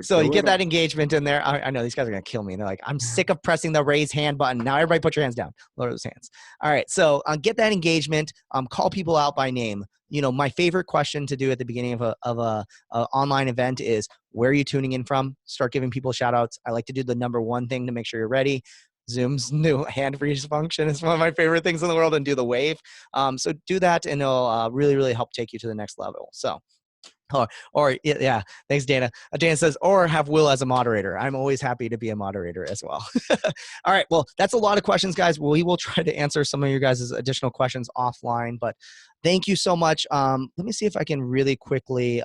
So you get that engagement in there. I know these guys are going to kill me. And they're like, I'm sick of pressing the raise hand button. Now everybody put your hands down. Lower those hands. All right. So get that engagement. Call people out by name. My favorite question to do at the beginning of a online event is, where are you tuning in from? Start giving people shout outs. I like to do the number one thing to make sure you're ready. Zoom's new hand raise function is one of my favorite things in the world, and do the wave. So do that, and it'll really, really help take you to the next level. So. Or yeah, thanks, Dana. Dana says, or have Will as a moderator. I'm always happy to be a moderator as well. All right, well, that's a lot of questions, guys. We will try to answer some of your guys' additional questions offline, but thank you so much. Let me see if I can really quickly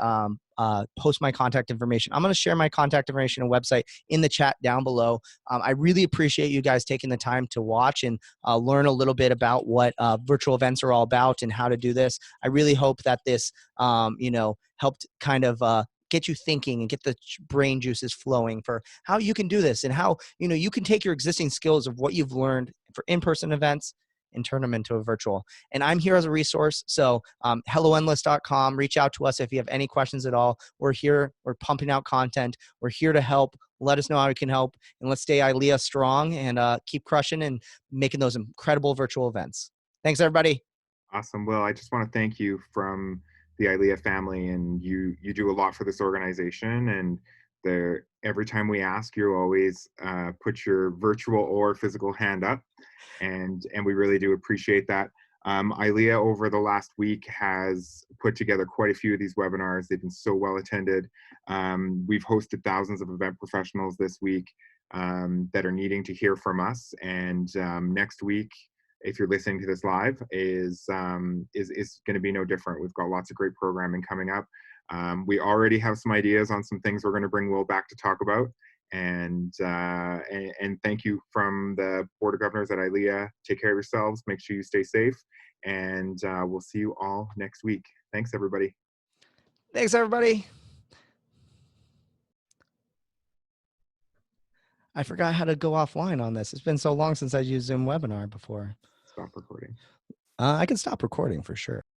post my contact information. I'm going to share my contact information and website in the chat down below. I really appreciate you guys taking the time to watch and learn a little bit about what virtual events are all about and how to do this. I really hope that this, helped kind of get you thinking and get the brain juices flowing for how you can do this, and how, you can take your existing skills of what you've learned for in-person events and turn them into a virtual. And I'm here as a resource. So helloendless.com, reach out to us if you have any questions at all. We're here. We're pumping out content. We're here to help. Let us know how we can help. And let's stay ILEA strong and keep crushing and making those incredible virtual events. Thanks, everybody. Awesome. Well, I just want to thank you from the ILEA family, and you do a lot for this organization, and every time we ask, you always put your virtual or physical hand up, and we really do appreciate that. ILEA over the last week has put together quite a few of these webinars. They've been so well attended. We've hosted thousands of event professionals this week that are needing to hear from us, and next week, if you're listening to this live, is going to be no different. We've got lots of great programming coming up. We already have some ideas on some things we're going to bring Will back to talk about. And thank you from the Board of Governors at ILEA. Take care of yourselves. Make sure you stay safe. And we'll see you all next week. Thanks, everybody. Thanks, everybody. I forgot how to go offline on this. It's been so long since I used Zoom webinar before. Stop recording. I can stop recording for sure.